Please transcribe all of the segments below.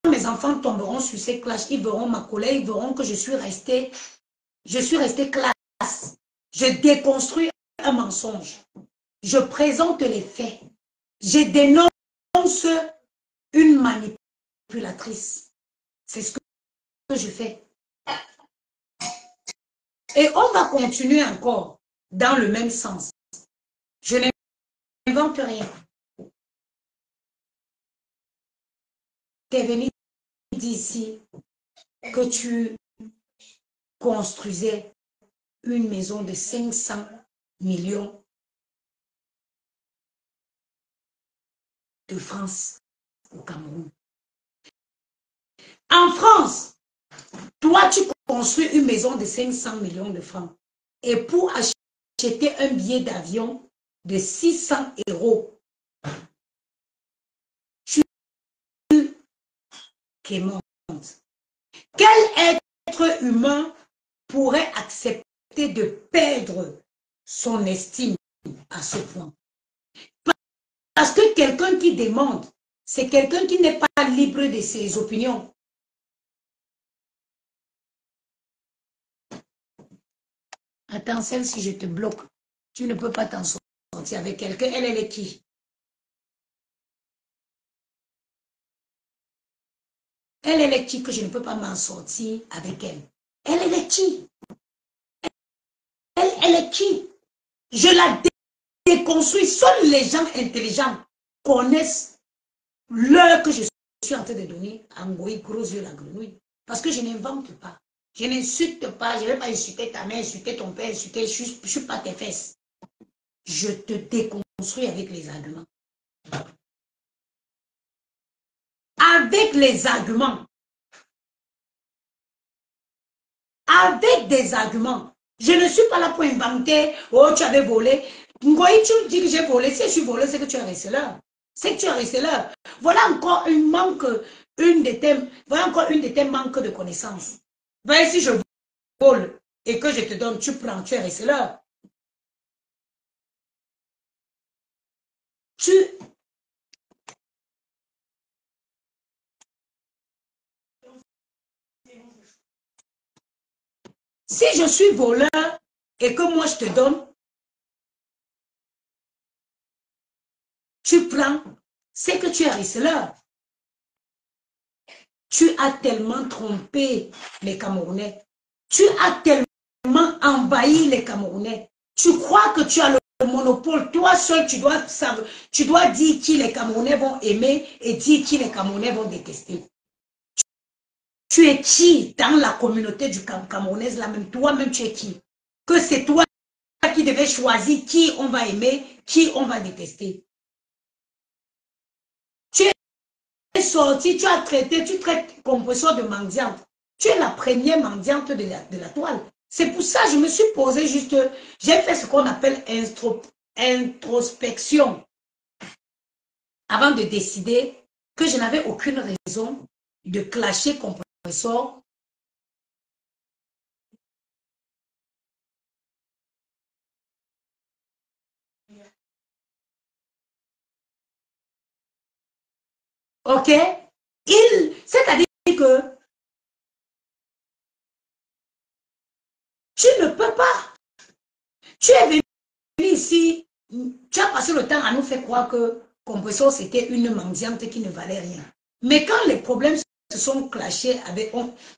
mes enfants tomberont sur ces clashs, ils verront ma colère, ils verront que je suis restée classe. Je déconstruis un mensonge. Je présente les faits. Je dénonce une manipulatrice. C'est ce que je fais. Et on va continuer encore dans le même sens. Je n'invente rien. Tu es venu d'ici que tu construisais une maison de 500 millions de francs au Cameroun. En France, toi, tu construis une maison de 500 millions de francs. Et pour acheter un billet d'avion de 600 €, tu quémantes. Quel être humain pourrait accepter de perdre son estime à ce point? Parce que quelqu'un qui demande, c'est quelqu'un qui n'est pas libre de ses opinions. Attends, celle-ci, je te bloque. Tu ne peux pas t'en sortir avec quelqu'un. Elle est qui? Elle est qui que je ne peux pas m'en sortir avec elle? Elle est qui? Elle est qui? Je la déconstruis. Seuls les gens intelligents connaissent l'heure que je suis en train de donner à Ngoï, gros yeux la grenouille. Parce que je n'invente pas. Je n'insulte pas. Je ne vais pas insulter ta mère, insulter ton père, insulter. Je ne suis pas tes fesses. Je te déconstruis avec les arguments. Avec les arguments. Avec des arguments. Je ne suis pas là pour inventer. Oh, tu avais volé. Ngoï, tu dis que j'ai volé. Si je suis volé, c'est que tu es resté là. C'est que tu es resté là. Voilà encore une de tes manques de connaissances. Ben, si je vole et que je te donne, tu prends, tu es resté là. Si je suis voleur et que moi je te donne, tu prends, c'est que tu es resté là. Tu as tellement trompé les Camerounais. Tu as tellement envahi les Camerounais. Tu crois que tu as le monopole. Toi seul, tu dois dire qui les Camerounais vont aimer et dire qui les Camerounais vont détester. Tu es qui dans la communauté du Camerounaise là même? Toi-même, tu es qui? Que c'est toi qui devais choisir qui on va aimer, qui on va détester. Tu es sorti, tu as traité, tu traites Compression de mendiante. Tu es la première mendiante de la toile. C'est pour ça que je me suis posé juste, j'ai fait ce qu'on appelle introspection avant de décider que je n'avais aucune raison de clasher Compressor. Ok? C'est-à-dire que tu ne peux pas. Tu es venu ici, tu as passé le temps à nous faire croire que Compressor, c'était une mendiante qui ne valait rien. Mais quand les problèmes se sont clashés avec,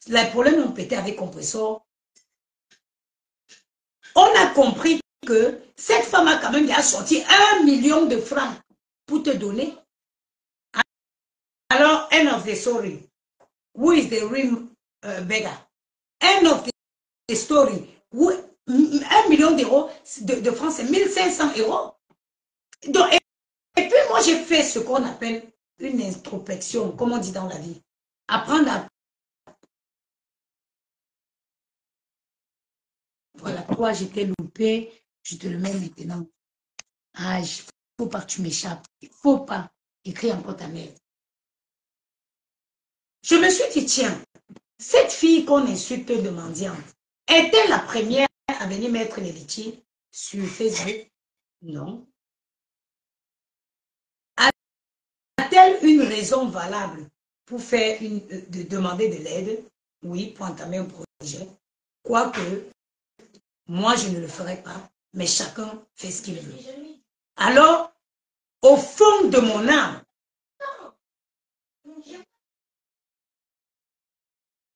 les problèmes ont pété avec Compressor, on a compris que cette femme a quand même déjà sorti 1 million de francs pour te donner. Alors, end of the story. Who is the real beggar? End of the story. 1 million d'euros de francs, c'est 1500 €. Donc, et puis moi, j'ai fait ce qu'on appelle une introspection, comme on dit dans la vie. Apprendre à... Voilà, toi, je t'ai loupé, je te le mets maintenant. Ah, il ne faut pas que tu m'échappes. Il ne faut pas écrire encore ta merde. Je me suis dit, tiens, cette fille qu'on insulte de mendiante, est-elle la première à venir mettre les litiges sur Facebook? Non. A-t-elle une raison valable pour faire de demander de l'aide, oui, pour entamer un projet. Quoique, moi, je ne le ferai pas, mais chacun fait ce qu'il veut. Alors, au fond de mon âme,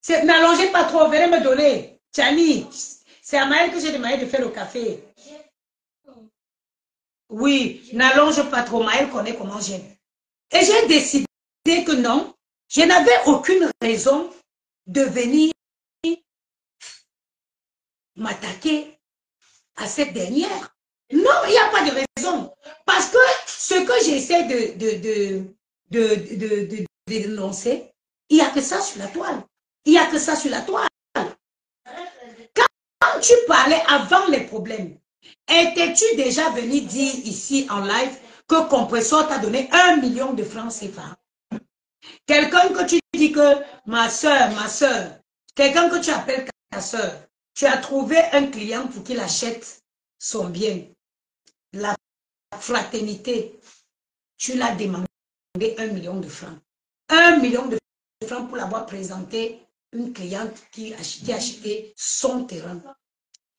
n'allongez pas trop, venez me donner. Tiani, c'est à Maëlle que j'ai demandé de faire le café. Oui, n'allonge pas trop, Maëlle connaît comment j'aime. Et j'ai décidé que non, je n'avais aucune raison de venir m'attaquer à cette dernière. Non, il n'y a pas de raison. Parce que ce que j'essaie de dénoncer, il n'y a que ça sur la toile. Il n'y a que ça sur la toile. Quand tu parlais avant les problèmes, étais-tu déjà venu dire ici en live que Compressor t'a donné 1 million de francs CFA? Quelqu'un que tu dis que ma soeur, quelqu'un que tu appelles ta soeur, tu as trouvé un client pour qu'il achète son bien. La fraternité, tu l'as demandé 1 million de francs. 1 million de francs pour l'avoir présenté une cliente qui a acheté son terrain.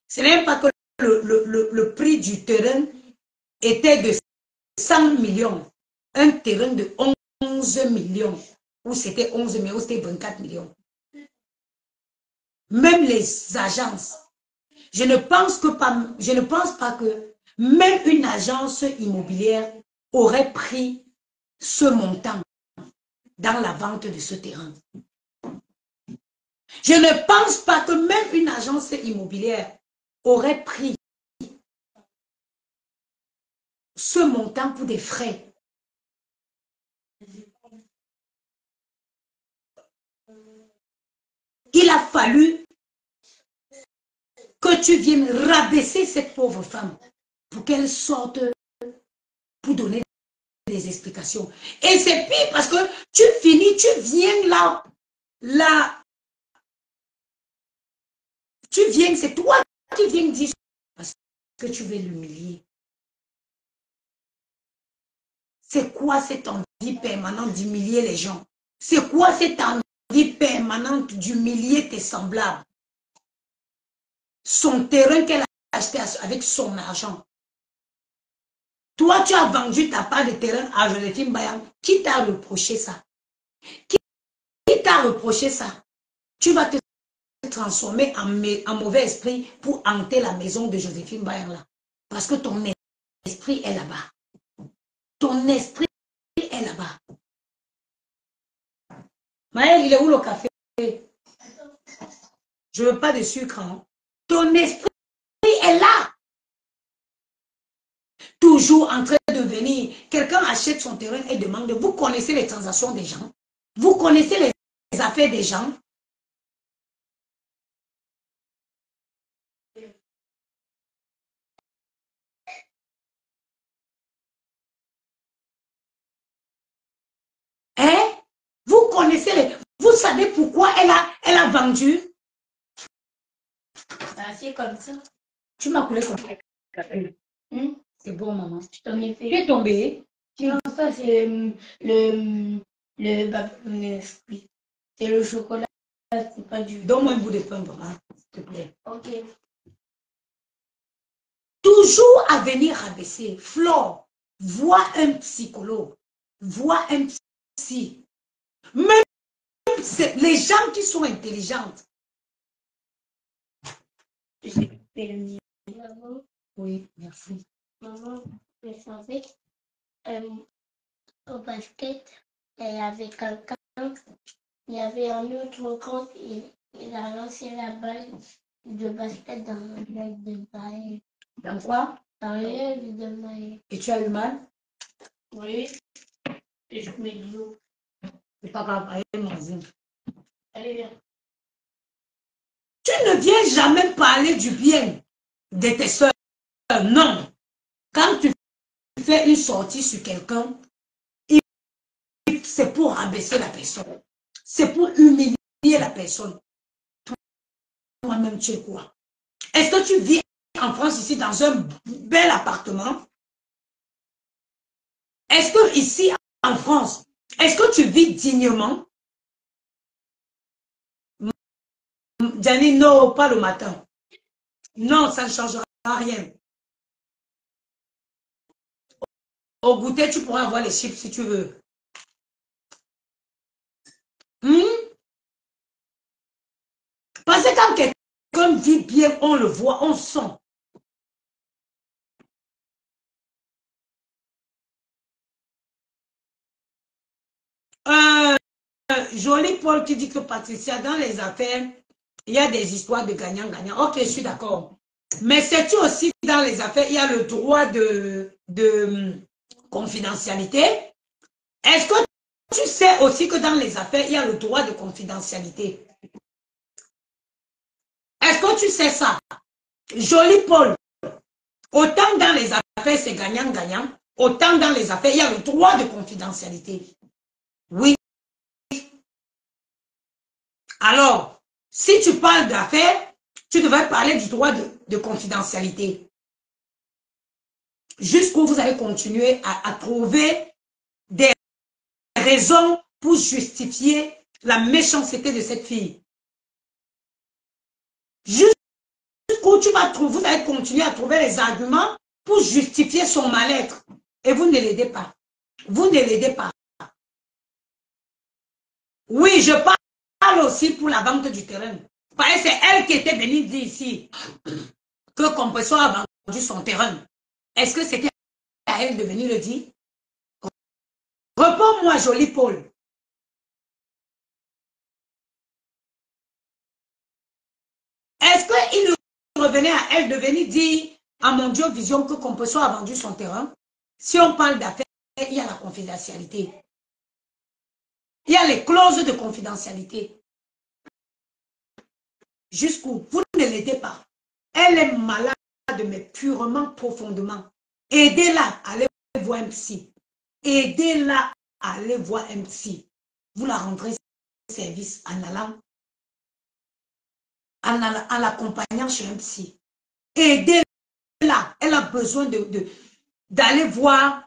Ce n'est pas que le prix du terrain était de 100 millions. Un terrain de 11 millions. Ou c'était 11 millions, ou c'était 24 millions. Même les agences. Je ne pense pas que même une agence immobilière aurait pris ce montant dans la vente de ce terrain. Je ne pense pas que même une agence immobilière aurait pris ce montant pour des frais. Il a fallu que tu viennes rabaisser cette pauvre femme pour qu'elle sorte pour donner des explications. Et c'est pire parce que tu finis, tu viens là, tu viens, c'est toi qui viens dire parce que tu veux l'humilier. C'est quoi cette envie permanente d'humilier les gens? C'est quoi cette envie permanente d'humilier tes semblables? Son terrain qu'elle a acheté avec son argent. Toi, tu as vendu ta part de terrain à Joséphine Bayang. Qui t'a reproché ça? Qui t'a reproché ça? Tu vas te transformer en mauvais esprit pour hanter la maison de Joséphine Bayang là. Parce que ton esprit est là-bas. Ton esprit est là-bas. Maël, il est où le café? Je ne veux pas de sucre. Hein? Ton esprit est là. Toujours en train de venir. Quelqu'un achète son terrain et demande, vous connaissez les transactions des gens? Vous connaissez les affaires des gens? Hein? Vous connaissez les... Vous savez pourquoi elle a vendu? C'est comme ça. Tu m'as coulé comme ça. C'est bon, maman. Je t'en ai fait. Tu es tombé? Non, ça, c'est le c'est le chocolat, c'est pas du... Donne-moi un bout de pain, maman, s'il te plaît. Ok. Toujours à venir rabaisser. Flore, vois un psychologue. Vois un psy. Même les gens qui sont intelligentes. Maman, Oui, merci. maman, je savais, au basket, il y avait quelqu'un, il y avait un autre compte, il a lancé la balle de basket dans l'œil de Maël. Dans quoi? Dans l'œil de Maël. Et tu as eu mal? Oui, et je mets de l'eau. C'est pas grave, allez, mon. Allez, viens. Tu ne viens jamais parler du bien de tes soeurs. Non. Quand tu fais une sortie sur quelqu'un, c'est pour rabaisser la personne. C'est pour humilier la personne. Toi-même, tu es quoi? Est-ce que tu vis en France ici dans un bel appartement? Est-ce que ici en France, est-ce que tu vis dignement? Gianni, non, pas le matin. Non, ça ne changera rien. Au goûter, tu pourras avoir les chips si tu veux. Parce que quand quelqu'un vit bien, on le voit, on sent. Joli Paul qui dit que Patricia, dans les affaires, il y a des histoires de gagnant-gagnant. Ok, je suis d'accord. Mais sais-tu aussi dans les affaires, il y a le droit de confidentialité. Est-ce que tu sais aussi que dans les affaires, il y a le droit de confidentialité? Est-ce que tu sais ça? Joli Paul, autant dans les affaires, c'est gagnant-gagnant, autant dans les affaires, il y a le droit de confidentialité. Oui. Alors, si tu parles d'affaires, tu devrais parler du droit de confidentialité. Jusqu'où vous allez continuer à trouver des raisons pour justifier la méchanceté de cette fille. Jusqu'où vous allez continuer à trouver les arguments pour justifier son mal-être. Et vous ne l'aidez pas. Vous ne l'aidez pas. Oui, je parle aussi pour la vente du terrain. Parce que c'est elle qui était venue dire ici que Compressor a vendu son terrain. Est-ce que c'était à elle de venir le dire? Réponds-moi, joli Paul. Est-ce qu'il revenait à elle de venir dire à mon Dieu Vision que Compressor a vendu son terrain? Si on parle d'affaires, il y a la confidentialité. Il y a les clauses de confidentialité. Jusqu'où? Vous ne l'aidez pas. Elle est malade, mais purement, profondément. Aidez-la à aller voir un psy. Aidez-la à aller voir un psy. Vous la rendrez service en allant, en l'accompagnant chez un psy. Aidez-la. Elle a besoin d'aller voir.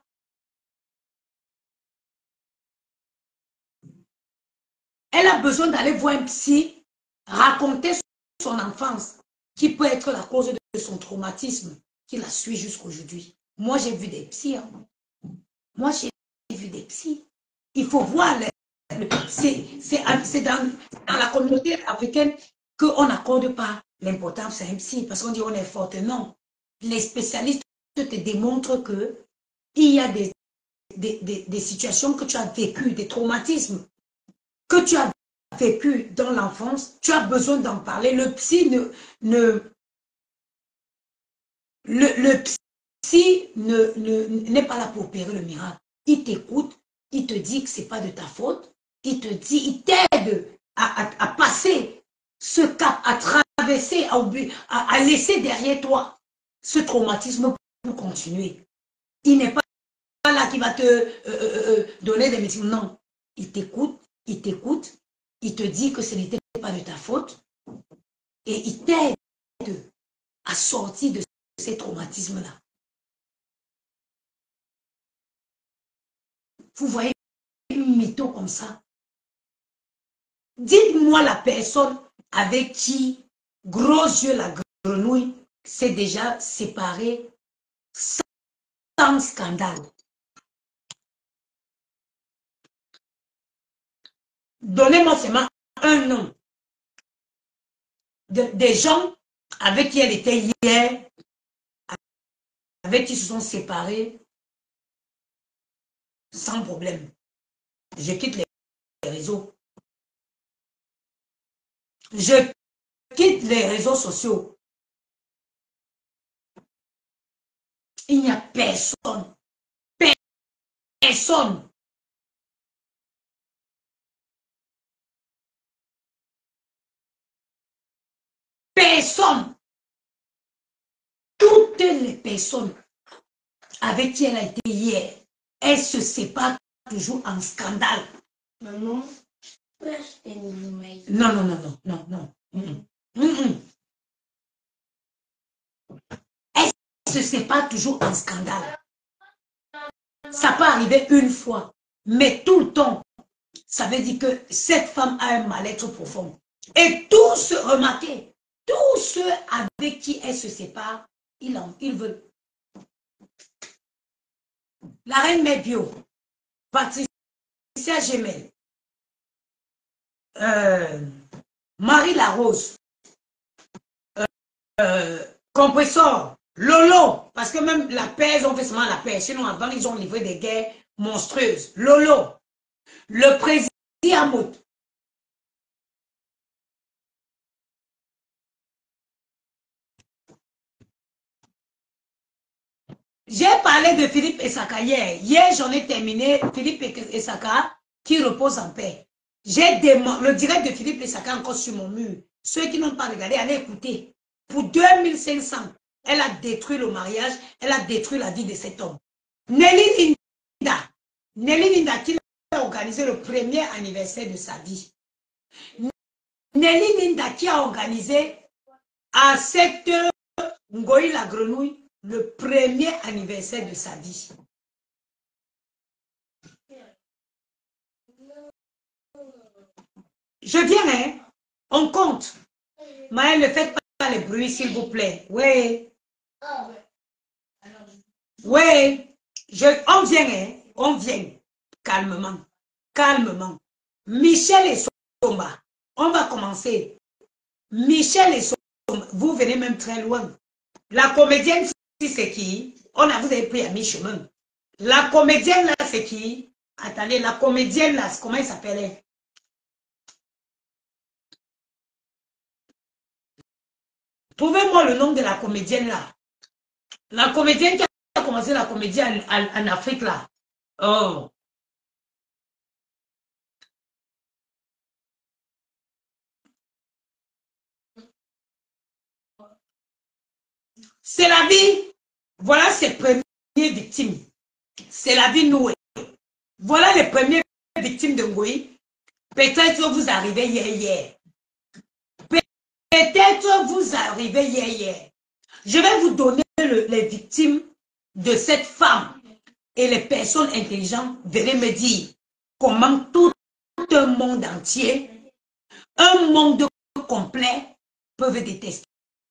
Elle a besoin d'aller voir un psy, raconter son enfance, qui peut être la cause de son traumatisme, qui la suit jusqu'aujourd'hui. Moi, j'ai vu des psys. Hein. Moi, j'ai vu des psys. Il faut voir. C'est dans la communauté africaine qu'on n'accorde pas l'importance à un psy, parce qu'on dit on est forte. Non. Les spécialistes te démontrent qu'il y a des situations que tu as vécues, des traumatismes que tu as vécu dans l'enfance, tu as besoin d'en parler. Le psy n'est pas là pour opérer le miracle. Il t'écoute, il te dit que ce n'est pas de ta faute, il te dit, il t'aide à passer ce cap, à traverser, à laisser derrière toi ce traumatisme pour continuer. Il n'est pas là qui va te donner des médecins. Non, il t'écoute, il te dit que ce n'était pas de ta faute et il t'aide à sortir de ces traumatismes-là. Vous voyez une mytho comme ça. Dites-moi la personne avec qui, gros yeux, la grenouille, s'est déjà séparée sans scandale. Donnez-moi seulement un nom des gens avec qui elle était hier, avec qui se sont séparés sans problème. Je quitte les réseaux. Je quitte les réseaux sociaux. Il n'y a personne. Personne. Personne. Toutes les personnes avec qui elle a été hier, elle se sépare toujours en scandale. Maman, non, non, non, non, non, non. Elle se sépare toujours en scandale. Ça peut arriver une fois, mais tout le temps, ça veut dire que cette femme a un mal-être profond. Et tous, remarquez, tous ceux avec qui elle se sépare, ils veulent. La reine Mébio, Patricia Gemel, Marie Larose, Compressor, Lolo, parce que même la paix, ils ont fait seulement la paix. Sinon, avant, ils ont livré des guerres monstrueuses. Lolo, le président Hamoud. J'ai parlé de Philippe Essaka hier. Hier, j'en ai terminé. Philippe Essaka qui repose en paix. J'ai le direct de Philippe Essaka encore sur mon mur. Ceux qui n'ont pas regardé, allez écouter. Pour 2500, elle a détruit le mariage, elle a détruit la vie de cet homme. Nelly Linda qui a organisé le premier anniversaire de sa vie. Nelly Linda qui a organisé à 7h, Ngoï la grenouille, le premier anniversaire de sa vie. Je viens, hein? On compte. Maëlle, ne faites pas les bruits, s'il vous plaît. Oui. Oui. On vient, hein? On vient. Calmement. Calmement. Michel et Somba. On va commencer. Michel et Somba. Vous venez même très loin. La comédienne, c'est qui? Vous avez pris à mi-chemin. La comédienne, là, c'est qui? Attendez, la comédienne, là, comment elle s'appelait? Trouvez-moi le nom de la comédienne, là. La comédienne qui a commencé la comédie en Afrique, là. Oh. C'est la vie. Voilà ses premières victimes. C'est la vie nouée. Voilà les premières victimes de Ngoï. Peut-être que vous arrivez hier. Peut-être vous arrivez hier. Je vais vous donner les victimes de cette femme. Et les personnes intelligentes, venez me dire comment tout un monde entier, un monde complet, peuvent détester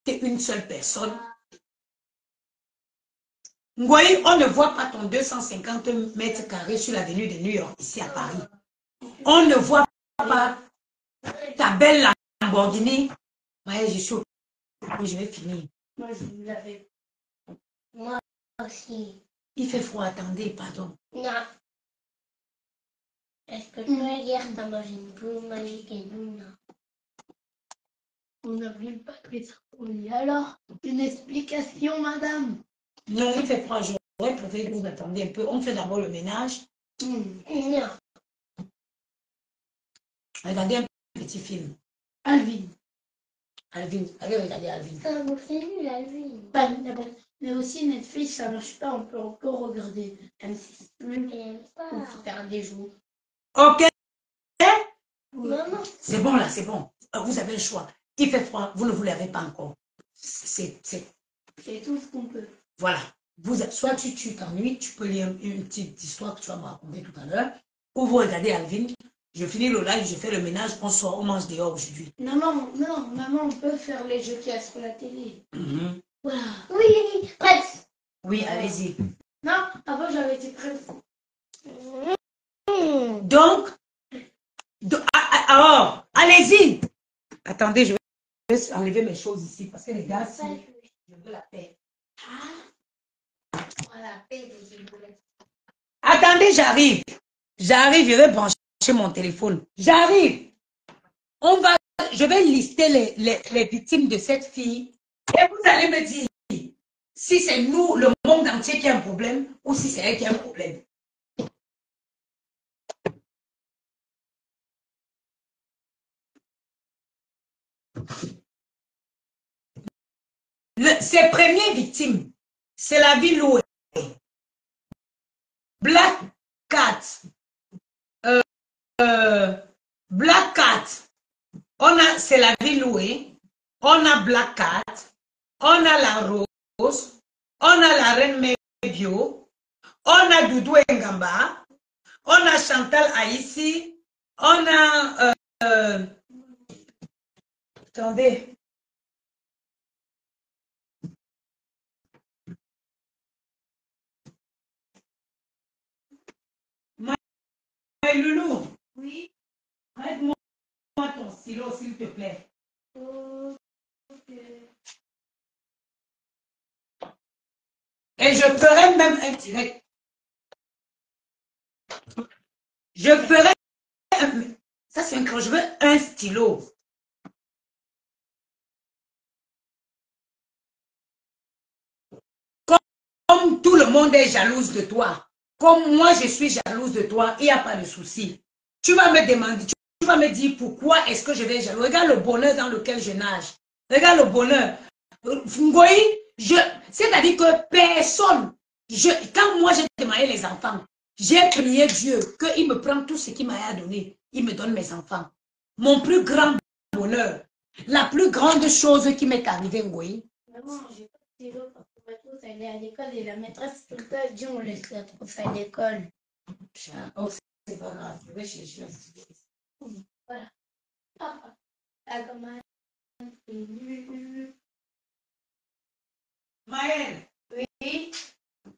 une seule personne. Ngoï, on ne voit pas ton 250 mètres carrés sur l'avenue de New York, ici à Paris. On ne voit pas ta belle Lamborghini. Ouais, je suis au... Je vais finir. Moi, je vous l'avais. Moi aussi. Il fait froid, attendez, pardon. Non. Est-ce que toi, hier, t'as mangé une boule magique et nous, non? On n'a vu pas que ça. Oui, alors, une explication, madame? Non, il fait froid, j'aurais préféré que vous attendiez un peu. On fait d'abord le ménage. Non. Regardez un petit film. Alvin. Alvin, allez regarder Alvin. Ça vous fait nul, Alvin. Mais aussi Netflix, ça marche pas, on peut encore regarder M6 pour faire des jours. Ok. Maman. C'est bon là, c'est bon. Vous avez le choix. Il fait froid, vous ne vous l'avez pas encore. C'est tout ce qu'on peut. Voilà. Soit tu t'ennuies, tu peux lire une petite histoire que tu vas me raconter tout à l'heure, ou vous regardez Alvin. Je finis le live, je fais le ménage, on sort, on mange dehors aujourd'hui. Maman, on peut faire les jeux qu'il y a sur la télé. Voilà. Oui, prête. Oui, allez-y. Non, avant j'avais été prête. Donc, alors, allez-y. Attendez, je vais enlever mes choses ici parce que les gars, si je veux la paix. Voilà, paix. Attendez, j'arrive. J'arrive, je vais brancher mon téléphone. J'arrive. Je vais lister les victimes de cette fille et vous allez me dire si c'est nous, le monde entier qui a un problème ou si c'est elle qui a un problème. Ses premières victimes, c'est la vie louée. Black Cat. Black Cat. C'est la vie louée. On a Black Cat. On a la Rose. On a la Reine Mébio. On a Doudou Ngamba. On a Chantal Haïssi. On a Attendez. My Loulou. Oui. Arrête-moi ton stylo, s'il te plaît. Ok. Et je ferai même un direct. Je ferai un... Ça, c'est un cran. Je veux un stylo. Comme tout le monde est jalouse de toi, comme moi je suis jalouse de toi, il n'y a pas de souci. Tu vas me demander, tu vas me dire pourquoi est-ce que je vais être jalouse. Regarde le bonheur dans lequel je nage. Regarde le bonheur. Ngoï, c'est-à-dire que personne, quand moi j'ai demandé les enfants, j'ai prié Dieu qu'il me prenne tout ce qu'il m'a donné. Il me donne mes enfants. Mon plus grand bonheur, la plus grande chose qui m'est arrivée, Ngoï. Maman, j'ai pas de stylo parce qu'on va tous aller à l'école et la maîtresse tout le temps dit on laisse la prof à l'école. Oh, c'est pas grave, je vais chercher un stylo. Voilà. Papa, la commande. Maëlle, Oui.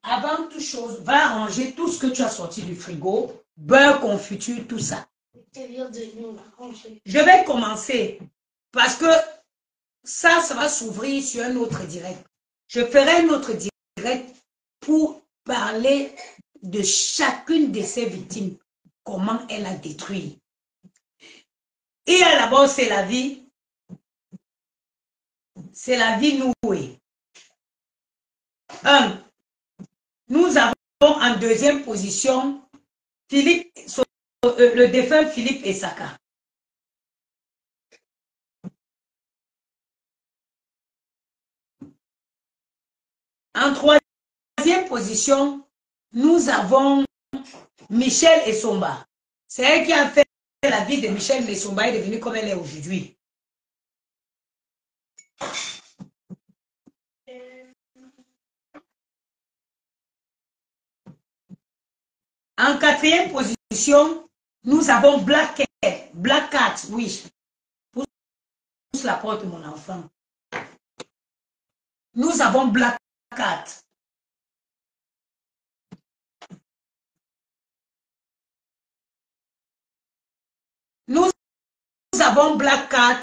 avant toute chose, va ranger tout ce que tu as sorti du frigo, beurre, confiture, tout ça. Je vais commencer parce que ça va s'ouvrir sur un autre direct. Je ferai un autre direct pour parler de chacune de ces victimes, comment elle a détruit. Et d'abord, c'est la vie. C'est la vie nouée. Nous avons en deuxième position Philippe, le défunt Philippe Essaka. En troisième position, nous avons Michel Essomba. C'est elle qui a fait la vie de Michel Essomba est devenue comme elle est aujourd'hui. En quatrième position, nous avons Black Cat, oui. Pousse la porte, mon enfant. Nous avons Black Cat. Nous avons Black Cat.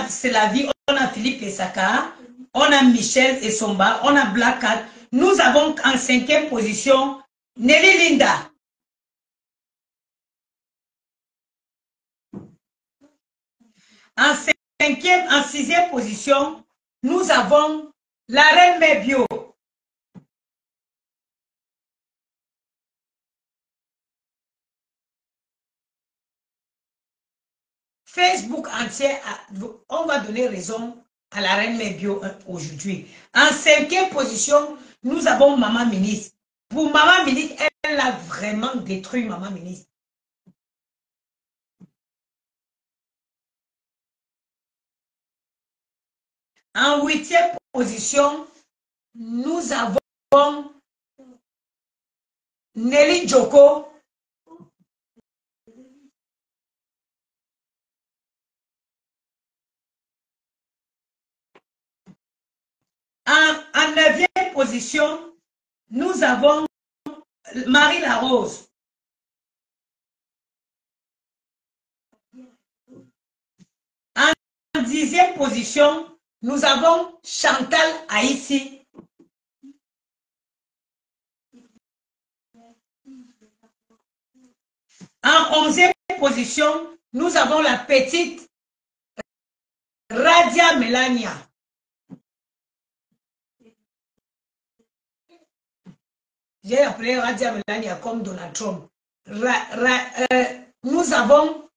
C'est la vie. On a Philippe Essaka. On a Michel Essomba. On a Black Cat. Nous avons en cinquième position Nelly Linda. En sixième position, nous avons la reine Mébio. Facebook entier, on va donner raison à la reine Mébio aujourd'hui. En cinquième position, nous avons Maman Ministre. Pour Maman Ministre, elle a vraiment détruit Maman Ministre. En huitième position, nous avons Nelly Djoko. En neuvième position, nous avons Marie Larose. En dixième position, nous avons Chantal Haïti. En onzième position, nous avons la petite Radia Melania. J'ai appelé Radia Melania comme Donald Trump. Nous avons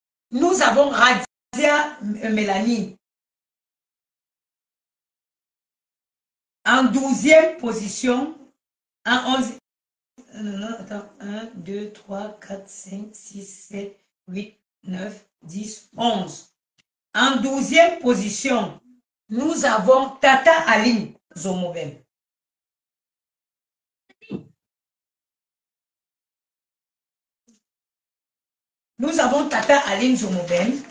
Radia Mélanie. En douzième position, en 11. Attends, 1, 2, 3, 4, 5, 6, 7, 8, 9, 10, 11. En douzième position, nous avons Tata Aline Zomobem. Nous avons Tata Aline Zomobem.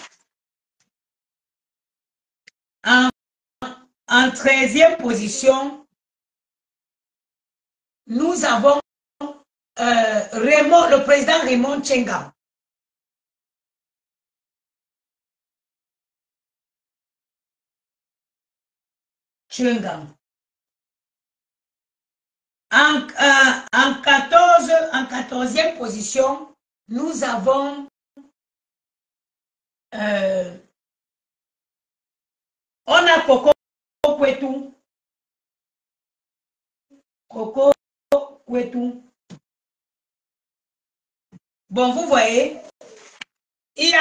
En 13e position, nous avons le président Raymond Tchenga. En 14e position, nous avons on a Coco Kwetu. Coco Kwetu. Bon, vous voyez, il y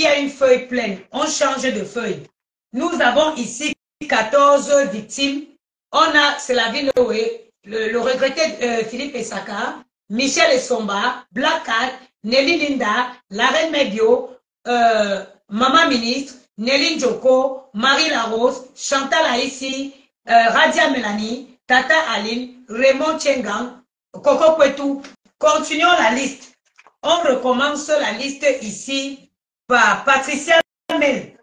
a une feuille pleine. On change de feuille. Nous avons ici 14 victimes. On a, c'est la ville où le regretté Philippe Essaka, Michel Essomba, Black Cat, Nelly Linda, la reine Medio, Maman Ministre, Nelly Njoko, Marie Larose, Chantal Aïssi, Radia Mélanie, Tata Aline, Raymond Tchengang, Coco Kwetu. Continuons la liste. On recommence la liste ici par Patricia Mel.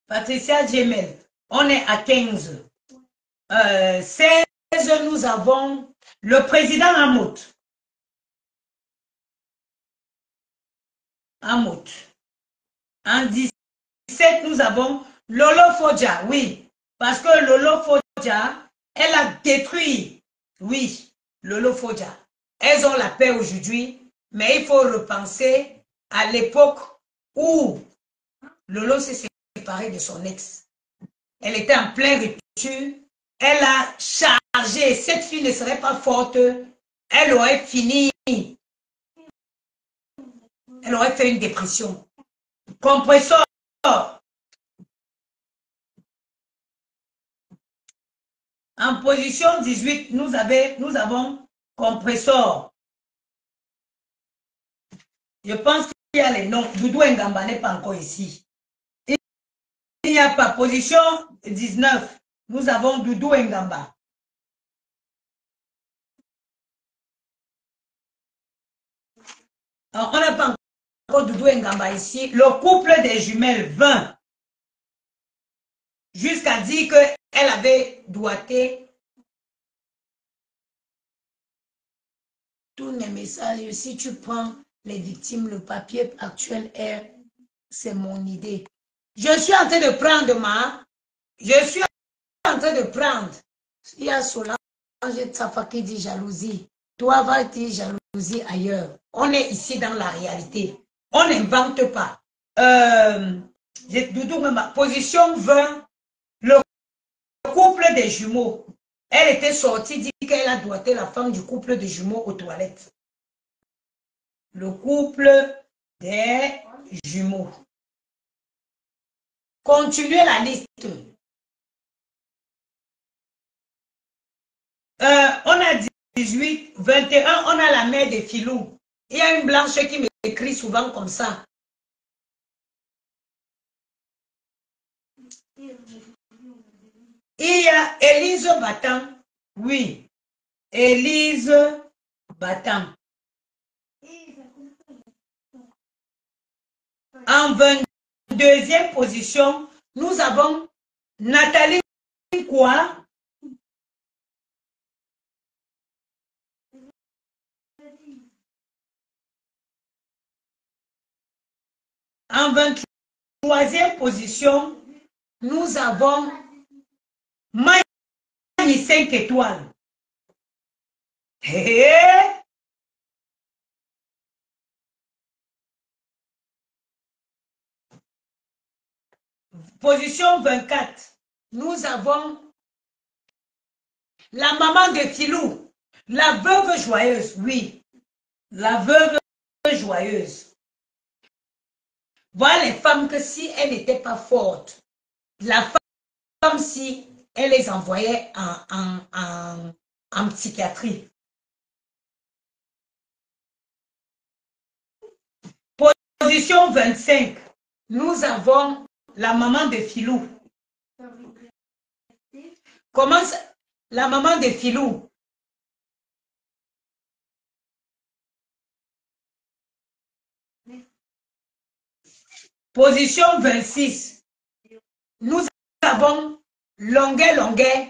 Patricia Gemel. On est à 15. 16, nous avons le président Amout. Amout. En 17, nous avons Lolo Fodja. Oui, parce que Lolo Fodja, elle a détruit. Oui, Lolo Fodja. Elles ont la paix aujourd'hui, mais il faut repenser à l'époque où Lolo s'est séparé de son ex. Elle était en pleine rupture. Elle a chargé. Cette fille ne serait pas forte. Elle aurait fini. Elle aurait fait une dépression. Compresseur. En position 18, nous avons compresseur. Je pense qu'il y a les noms. Doudou Ngamba n'est pas encore ici. Il n'y a pas. Position 19, nous avons Doudou Ngamba. Alors, on n'a pas encore Doudou Ngamba ici. Le couple des jumelles 20. Jusqu'à dire qu'elle avait doigté tous mes messages. Si tu prends les victimes, le papier actuel est, c'est mon idée. Je suis en train de prendre il y a Solange Tsafa qui dit jalousie. Toi, va dire jalousie ailleurs. On est ici dans la réalité. On n'invente pas. Position 20, le couple des jumeaux. Elle était sortie, dit qu'elle a doigté la femme du couple des jumeaux aux toilettes. Le couple des jumeaux. Continuez la liste. On a 18, 21, on a la mère de Filou. Il y a une blanche qui m'écrit souvent comme ça. Il y a Élise Battant. Oui. Élise Battant. En 22e position, nous avons Nathalie Quoi. En 23e position, nous avons Mani 5 étoiles. Hey. Position 24, nous avons la maman de Filou, la veuve joyeuse, oui, la veuve joyeuse. Voilà les femmes que si elles n'étaient pas fortes, la femme si elle les envoyait en psychiatrie. Position 25, nous avons la maman de Filou. Comment ça? La maman de Filou. Position 26. Nous avons longueur, longueur.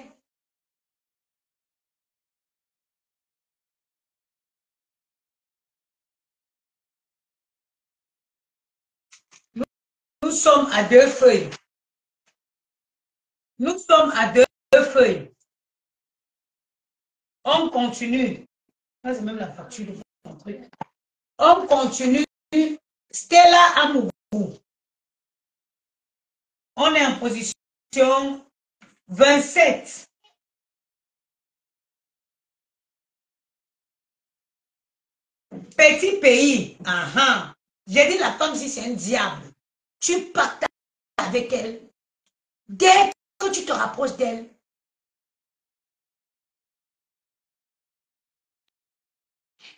Nous sommes à 2 feuilles. Nous sommes à 2 feuilles. On continue. Ça, c'est même la facture de mon truc. On continue. Stella Amougou. On est en position 27. Petit pays. J'ai dit la femme, si c'est un diable, tu partages avec elle. Dès que tu te rapproches d'elle,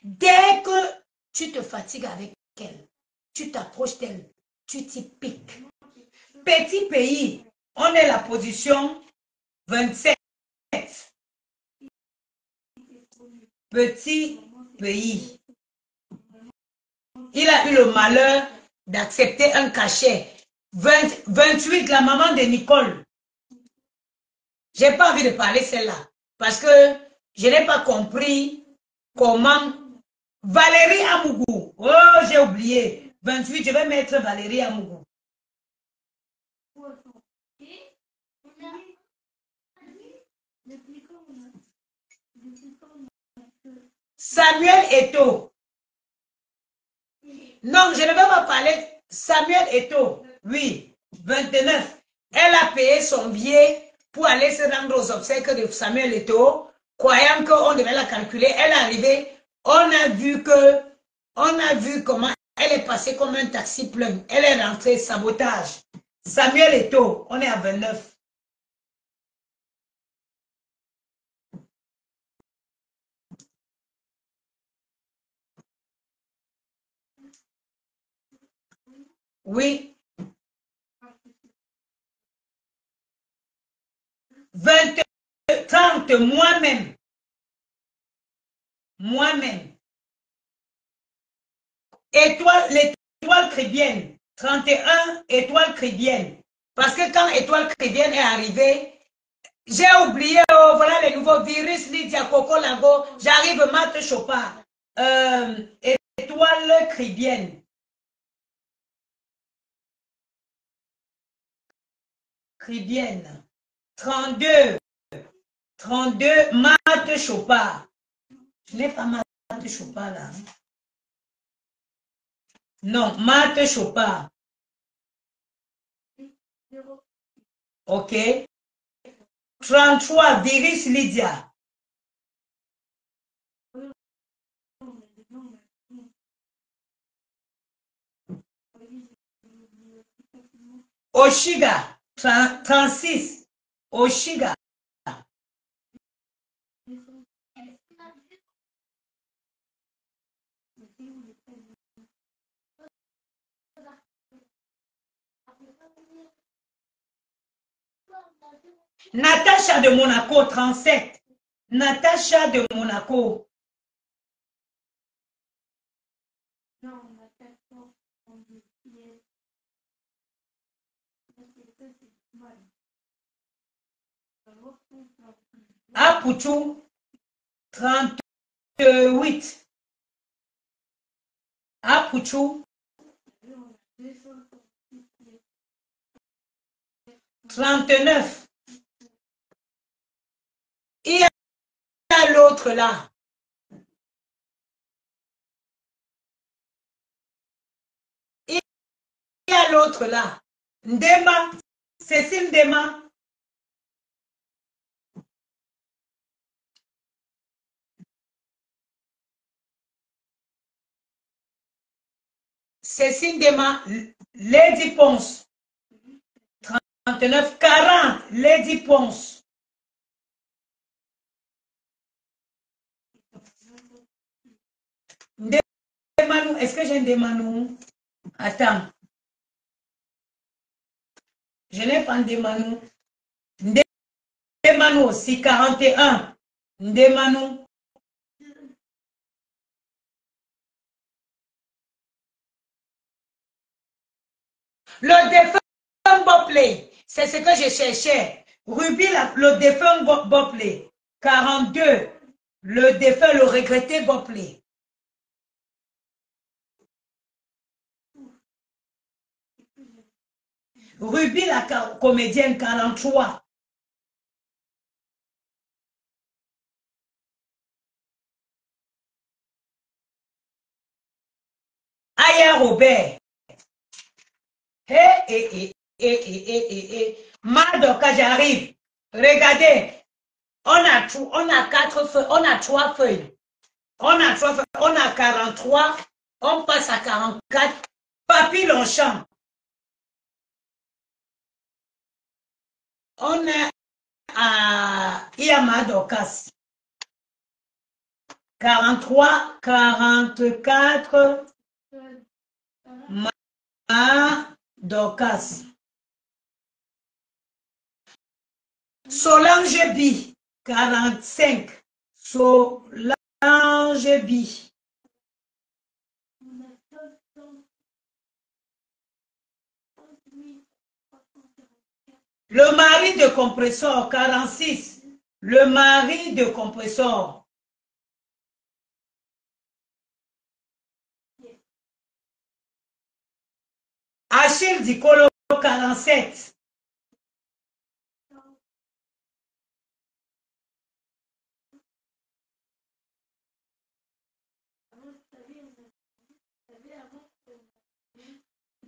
dès que tu te fatigues avec elle, tu t'approches d'elle, tu t'y piques. Petit pays, on est la position 27. Petit pays. Il a eu le malheur d'accepter un cachet. 28, la maman de Nicole. Je n'ai pas envie de parler celle-là parce que je n'ai pas compris comment. Valérie Amougou. Oh, j'ai oublié. 28, je vais mettre Valérie Amougou. Samuel Eto'o. Non, je ne vais pas parler. Samuel Eto'o. Oui, 29. Elle a payé son billet pour aller se rendre aux obsèques de Samuel Eto'o, croyant qu'on devait la calculer. Elle est arrivée. On a vu comment elle est passée comme un taxi plein. Elle est rentrée, sabotage. Samuel Eto'o, on est à 29. Oui. 20, 30, moi-même. Moi-même. L'étoile chrétienne. 31, étoile chrétienne. Parce que quand étoile chrétienne est arrivée, j'ai oublié, oh, voilà les nouveaux virus, Lydia, Coco, Lago, j'arrive, Matt Chopard. Étoile chrétienne. Chrétienne. 32. 32, Matt Chopard. Je n'ai pas Matt Chopard là. Non, Matt Chopard. OK. 33, Virus Lydia. Oshiga, 36. Oshiga. Natacha de Monaco, 37. Natacha de Monaco. Apoutou, 38. Apoutou, 39. Il y a l'autre là. Il y a l'autre là. Ndema, Cécile Ndema. Cécile Ndema, Lady Ponce. 39, 40, Lady Ponce. Ndemanou, est-ce que j'ai Ndemanou? Attends. Je n'ai pas Ndemanou. Ndemanou aussi, 41. Ndemanou. Le défunt Bopley, c'est ce que je cherchais. Ruby, le défunt Bopley. 42, le défunt, le regretté Bopley. Ruby, la comédienne, 43. Aya Robert. Madoka, j'arrive. Regardez. On a 4 feuilles. On a 3 feuilles. On a 43. On passe à 44. Papy Longchamp. On est à Yamadokas. 43, 44. Madokas. Solange Bi. 45. Solange Bi. Le mari de compresseur, 46. Le mari de compresseur. Achille Dicolo, 47.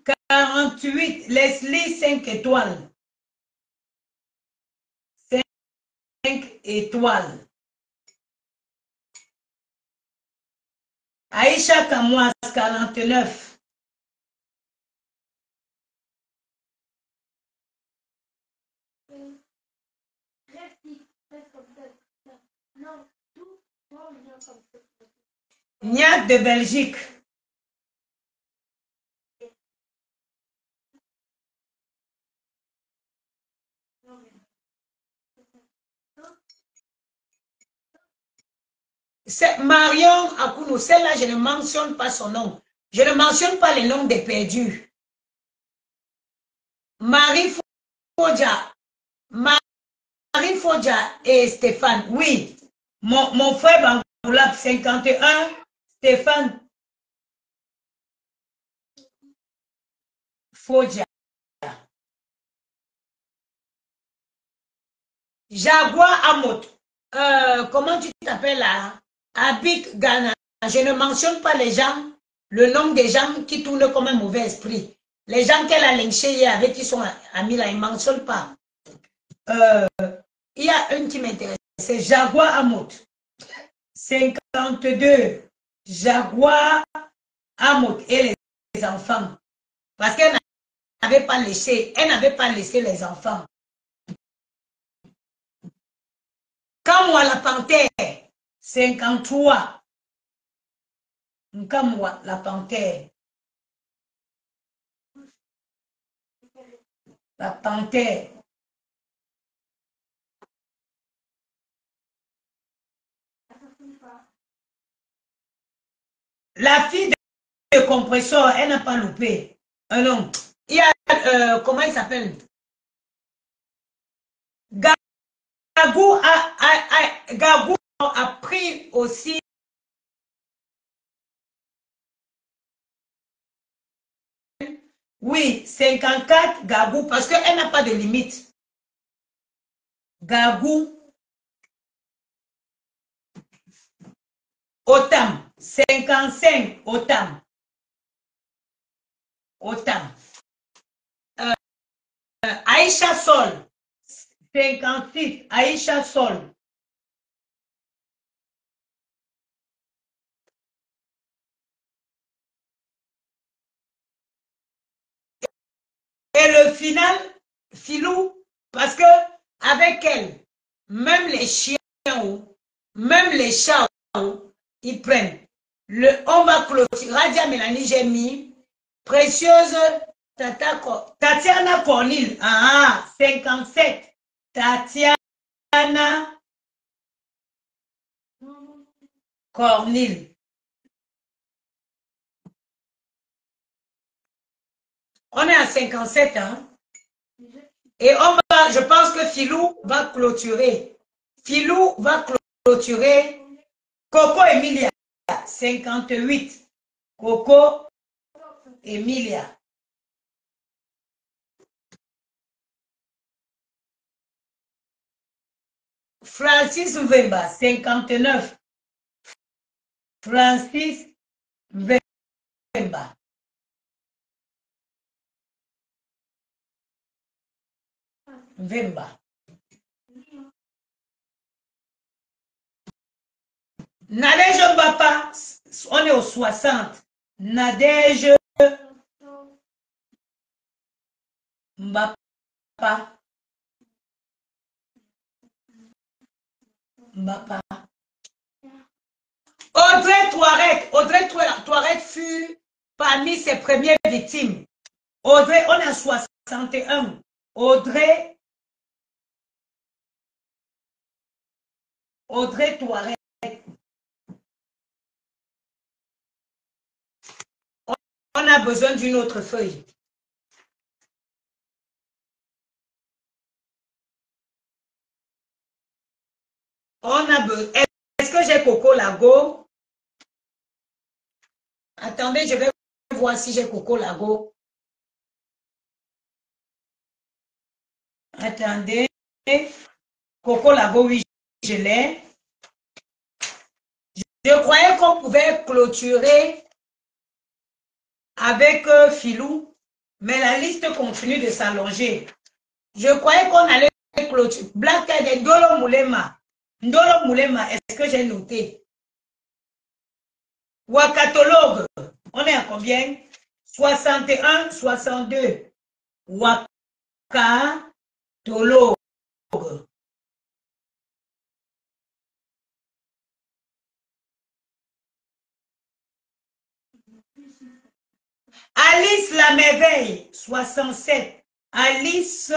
« 48, Leslie, 5 étoiles. 5 étoiles. Aïcha Kamoise, 49. Niac de Belgique. C'est Marion Akounou, celle-là, je ne mentionne pas son nom. Je ne mentionne pas les noms des perdus. Marie Fodja. Marie Fodja et Stéphane. Oui. Mon frère Bangoulap, 51. Stéphane Fodja. Jaguar Amot. Comment tu t'appelles là? Abik Ghana. Je ne mentionne pas les gens, le nom des gens qui tournent comme un mauvais esprit. Les gens qu'elle a lynchés et avec qui sont amis là, ils ne mentionnent pas. Il y a une qui m'intéresse, c'est Jaguar Amot. 52. Jaguar Amot et les enfants. Parce qu'elle n'avait pas laissé, les enfants. Quand moi, la panthère, 53. Quand moi, la panthère. La panthère. La fille de compresseur, elle n'a pas loupé. Non. Il y a, comment il s'appelle? Gagou a pris aussi. Oui, 54 Gagou, parce qu'elle n'a pas de limite. Gagou. Otam. 55 Otam. Otam. Aïcha Sol. 56 Aïcha Sol. Et le final, Filou, parce que avec elle, même les chiens, même les chats, ils prennent. On va clôturer. Radia Mélanie, j'ai mis précieuse Tatiana Cornille. 57. Tatiana Cornille. On est à 57, hein? Et je pense que Philou va clôturer. Philou va clôturer. Coco Emilia, 58. Coco Emilia. Francis Vemba, 59. Francis Vemba. Vemba. Nadège Mbapa, on est au 60. Nadège Mbapa. Mbapa. Audrey Touareg fut parmi ses premières victimes. Audrey, on est à 61. Audrey Touareg. On a besoin d'une autre feuille. Est-ce que j'ai Coco Lago? Attendez, je vais voir si j'ai Coco Lago. Attendez. Coco Lago, oui, je l'ai. Je croyais qu'on pouvait clôturer avec Philou, mais la liste continue de s'allonger. Je croyais qu'on allait clôturer. Black Tide, Ndolo Moulema. Ndolo Moulema, est-ce que j'ai noté? Wakatologue, on est à combien? 61, 62. Wakatologue. Alice la merveille, 67. Alice,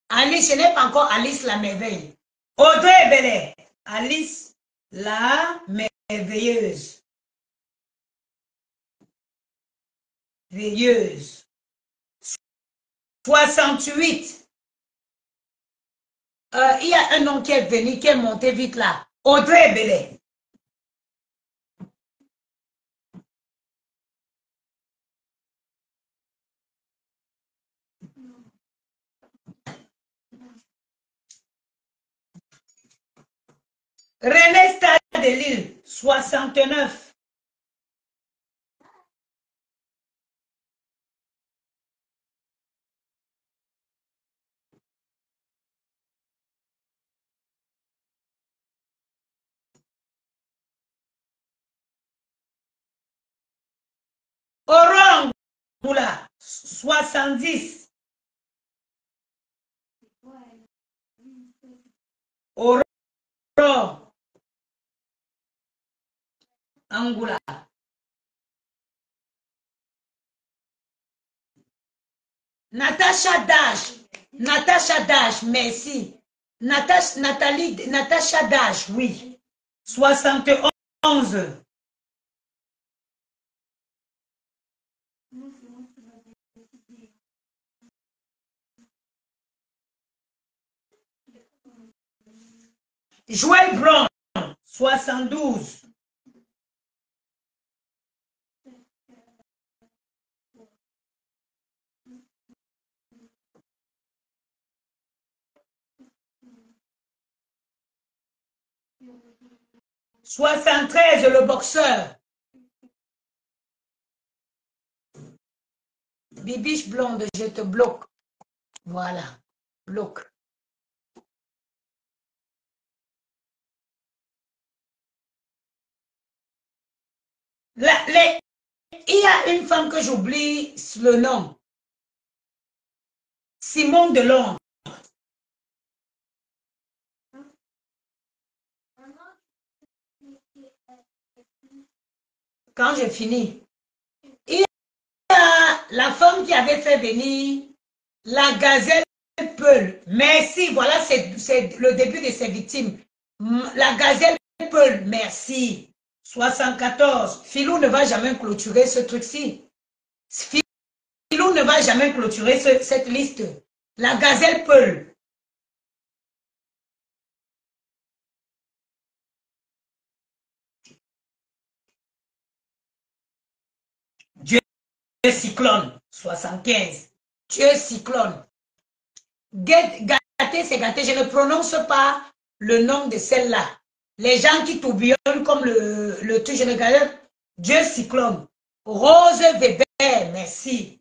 je n'ai pas encore Alice la merveille. Audrey Bellet, Alice la merveilleuse. Veilleuse. 68. Il y a un nom qui est venu, qui est monté vite là. Audrey Bellet. René Stade de Lille, 69. Oran Moula, 70. Oran Angoula. Natacha Dash, merci. Natacha Dash, oui. 71. Joël Blanc, 72. « 73, le boxeur. Bibiche blonde, je te bloque. Voilà, bloque. Il y a une femme que j'oublie le nom. Simone Delon. Quand j'ai fini, il y a la femme qui avait fait venir la gazelle Peul. Merci, voilà, c'est le début de ses victimes. La gazelle Peul, merci. 74. Philou ne va jamais clôturer ce truc-ci. Philou ne va jamais clôturer cette liste. La gazelle Peul. Dieu cyclone. 75. Dieu cyclone. Gâté, c'est gâté. Je ne prononce pas le nom de celle-là. Les gens qui tourbillonnent comme le truc, je ne regarde. Dieu cyclone. Rose Weber, merci.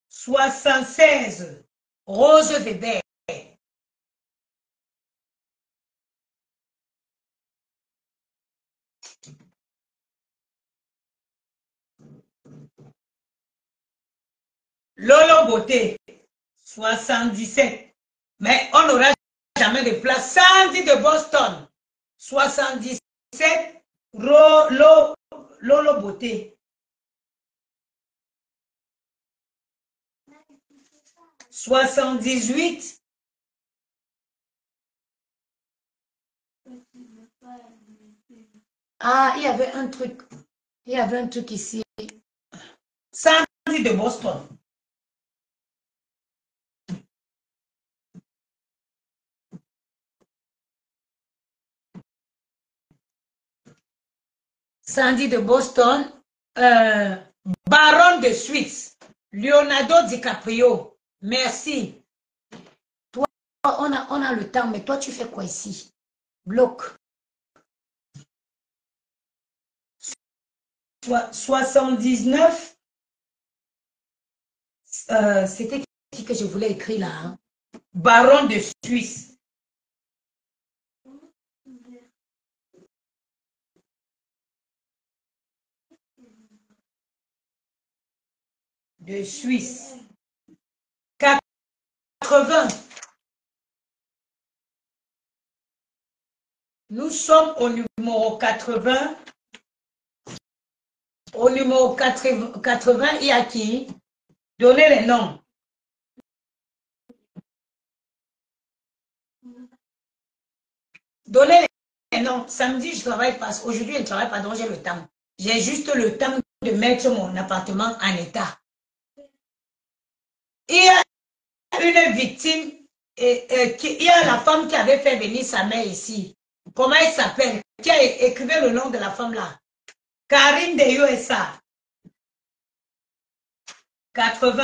« 76. Rose Weber. Lolo Beauté. 77. Mais on n'aura jamais de place. Sandy de Boston. 77. Lolo Beauté. 78. Ah, il y avait un truc. Il y avait un truc ici. Sandy de Boston. Sandy de Boston. Baron de Suisse. Leonardo DiCaprio. Merci. Toi, on a le temps, mais toi, tu fais quoi ici? Bloc. 79. C'était qui que je voulais écrire là? Hein? Baron de Suisse. De Suisse. 80. Nous sommes au numéro 80. Au numéro 80, il y a qui? Donnez les noms. Donnez les noms. Samedi, je travaille pas. Aujourd'hui, je ne travaille pas, donc j'ai le temps. J'ai juste le temps de mettre mon appartement en état. Il y a une victime, il y a la femme qui avait fait venir sa mère ici. Comment elle s'appelle? Qui a écrit le nom de la femme là? Karine de USA. 80.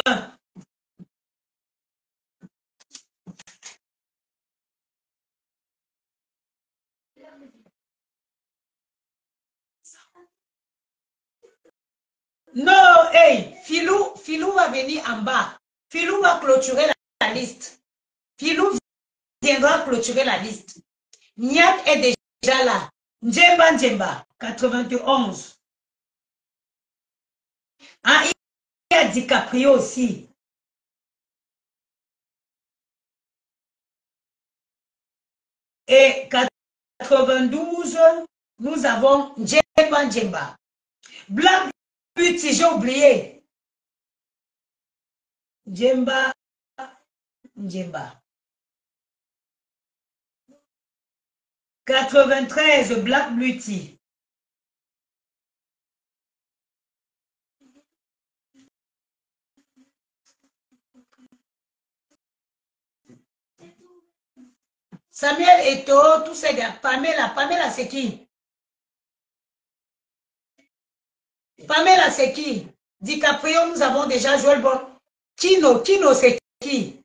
Non, hey, Philou va venir en bas. Philou va clôturer la liste. Philou viendra clôturer la liste. Niat est déjà là. Njemba, 91. Ah, il y a DiCaprio aussi. Et 92, nous avons Njemba. Black Beauty, j'ai oublié. Njemba. 93, Black Beauty. Samuel Eto'o, tous ces gars. Pamela, c'est qui? Pamela, c'est qui? DiCaprio, nous avons déjà joué le bon. Kino, c'est qui?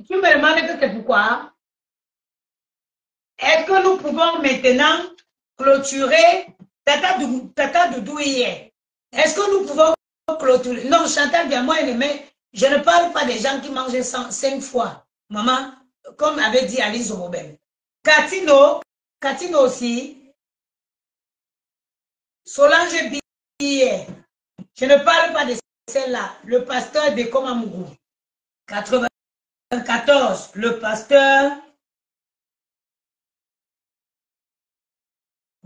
Tu me demandes que c'est pourquoi? Est-ce que nous pouvons maintenant clôturer Tata Doudou hier? Est-ce que nous pouvons clôturer? Non, Chantal, bien moi, je ne parle pas des gens qui mangent 5 fois. Maman, comme avait dit Alice Robert. Catino aussi. Solange Billet. Je ne parle pas de celle-là. Le pasteur de Komamougou. 94. Le pasteur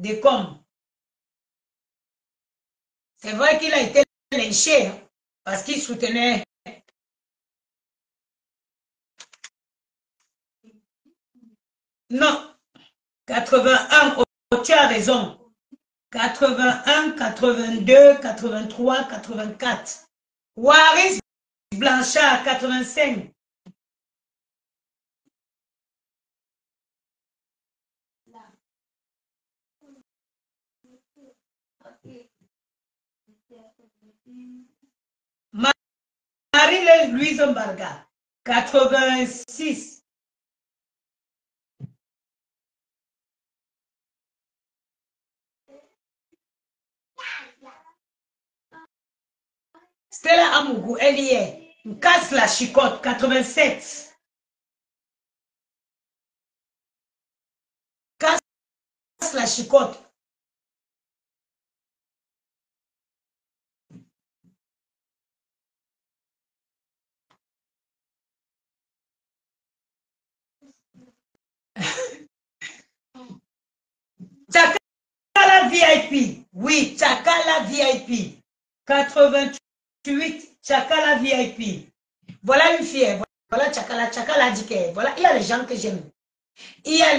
des com. C'est vrai qu'il a été lynché hein, parce qu'il soutenait. Non, 81, oh, tu as raison. 81, 82, 83, 84. Waris Blanchard, 85. Marie-Louise Mbarga, 86. Stella Amougou, elle y est. Casse la chicotte, 87. Casse la chicotte. Chakala VIP. Oui, Chakala VIP. 88. Chakala VIP. Voilà une fille. Voilà Chakala. Chakala dit que voilà, il y a les gens que j'aime. Il y a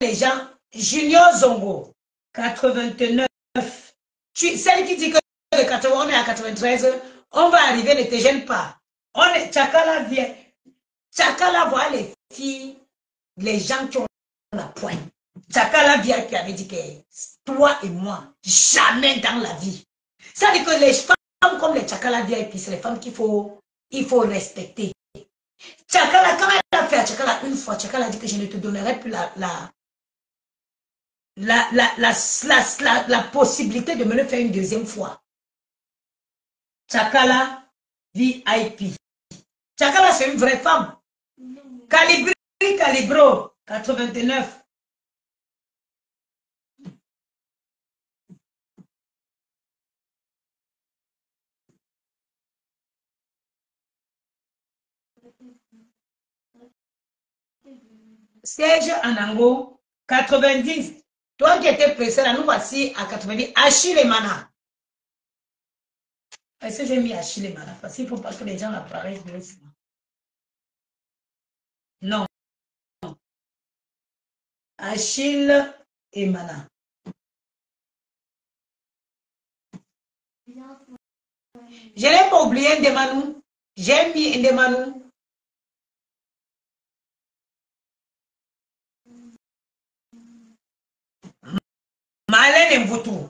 les gens. Junior Zongo. 89. Celle qui dit que de 80, on est à 93, on va arriver, ne te gêne pas. On est, Chakala vient. Chakala voit les filles, les gens qui ont la pointe. Chakala vient qui avait dit que toi et moi, jamais dans la vie. Ça veut dire que les femmes comme les Chakala VIP, c'est les femmes il faut respecter. Chakala, quand elle a fait à Chakala une fois, Chakala a dit que je ne te donnerai plus la possibilité de me le faire une deuxième fois. Chakala VIP. Chakala, c'est une vraie femme. Calibro, 89. Serge Anango, 90. Toi qui étais pressé là, nous voici à 90. Achille et Mana. Est-ce que j'ai mis Achille et Mana? Parce qu'il ne faut pas que les gens apparaissent de ça. Non. Achille et Mana. Je n'ai pas oublié Ndemanou. J'ai mis Ndemanou. Malène Mboutou.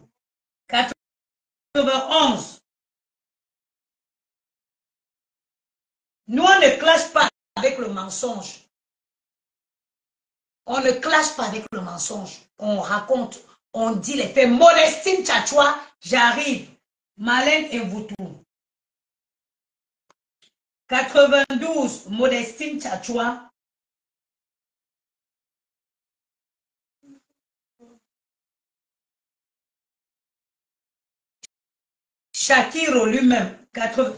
91. Nous, on ne clash pas avec le mensonge. On ne clash pas avec le mensonge. On raconte, on dit les faits. Modestine Tchatchoua, j'arrive. Malène Mboutou. 92, Modestine Tchatchoua. Shakiro lui-même. 80...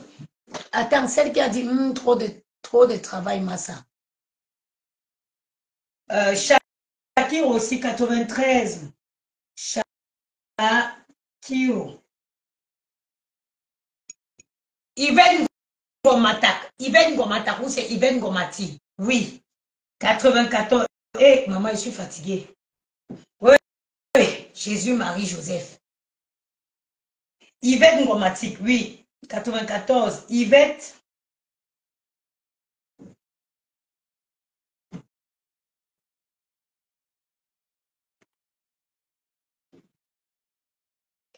Attends, celle qui a dit trop de travail, Massa. Shakiro aussi, 93. Shakiro. Yven Gomatak. Yven Gomatak, ou c'est Yven Gomati? Oui. 94. Eh, maman, je suis fatiguée. Oui, oui. Jésus, Marie, Joseph. Yvette Ngomatique, oui. 94. Yvette.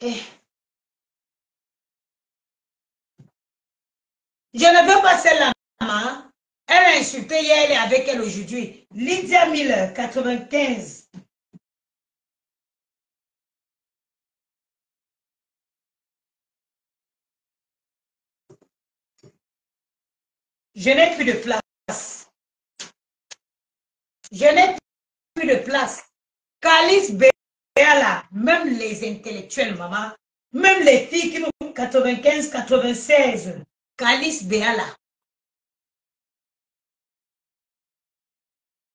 Eh. Je ne veux pas celle-là, maman. Elle a insulté hier, elle est avec elle aujourd'hui. Lydia Miller, 95. Je n'ai plus de place. Je n'ai plus de place. Calice Béala, même les intellectuels, maman, même les filles qui nous 95, 96. Calice Béala.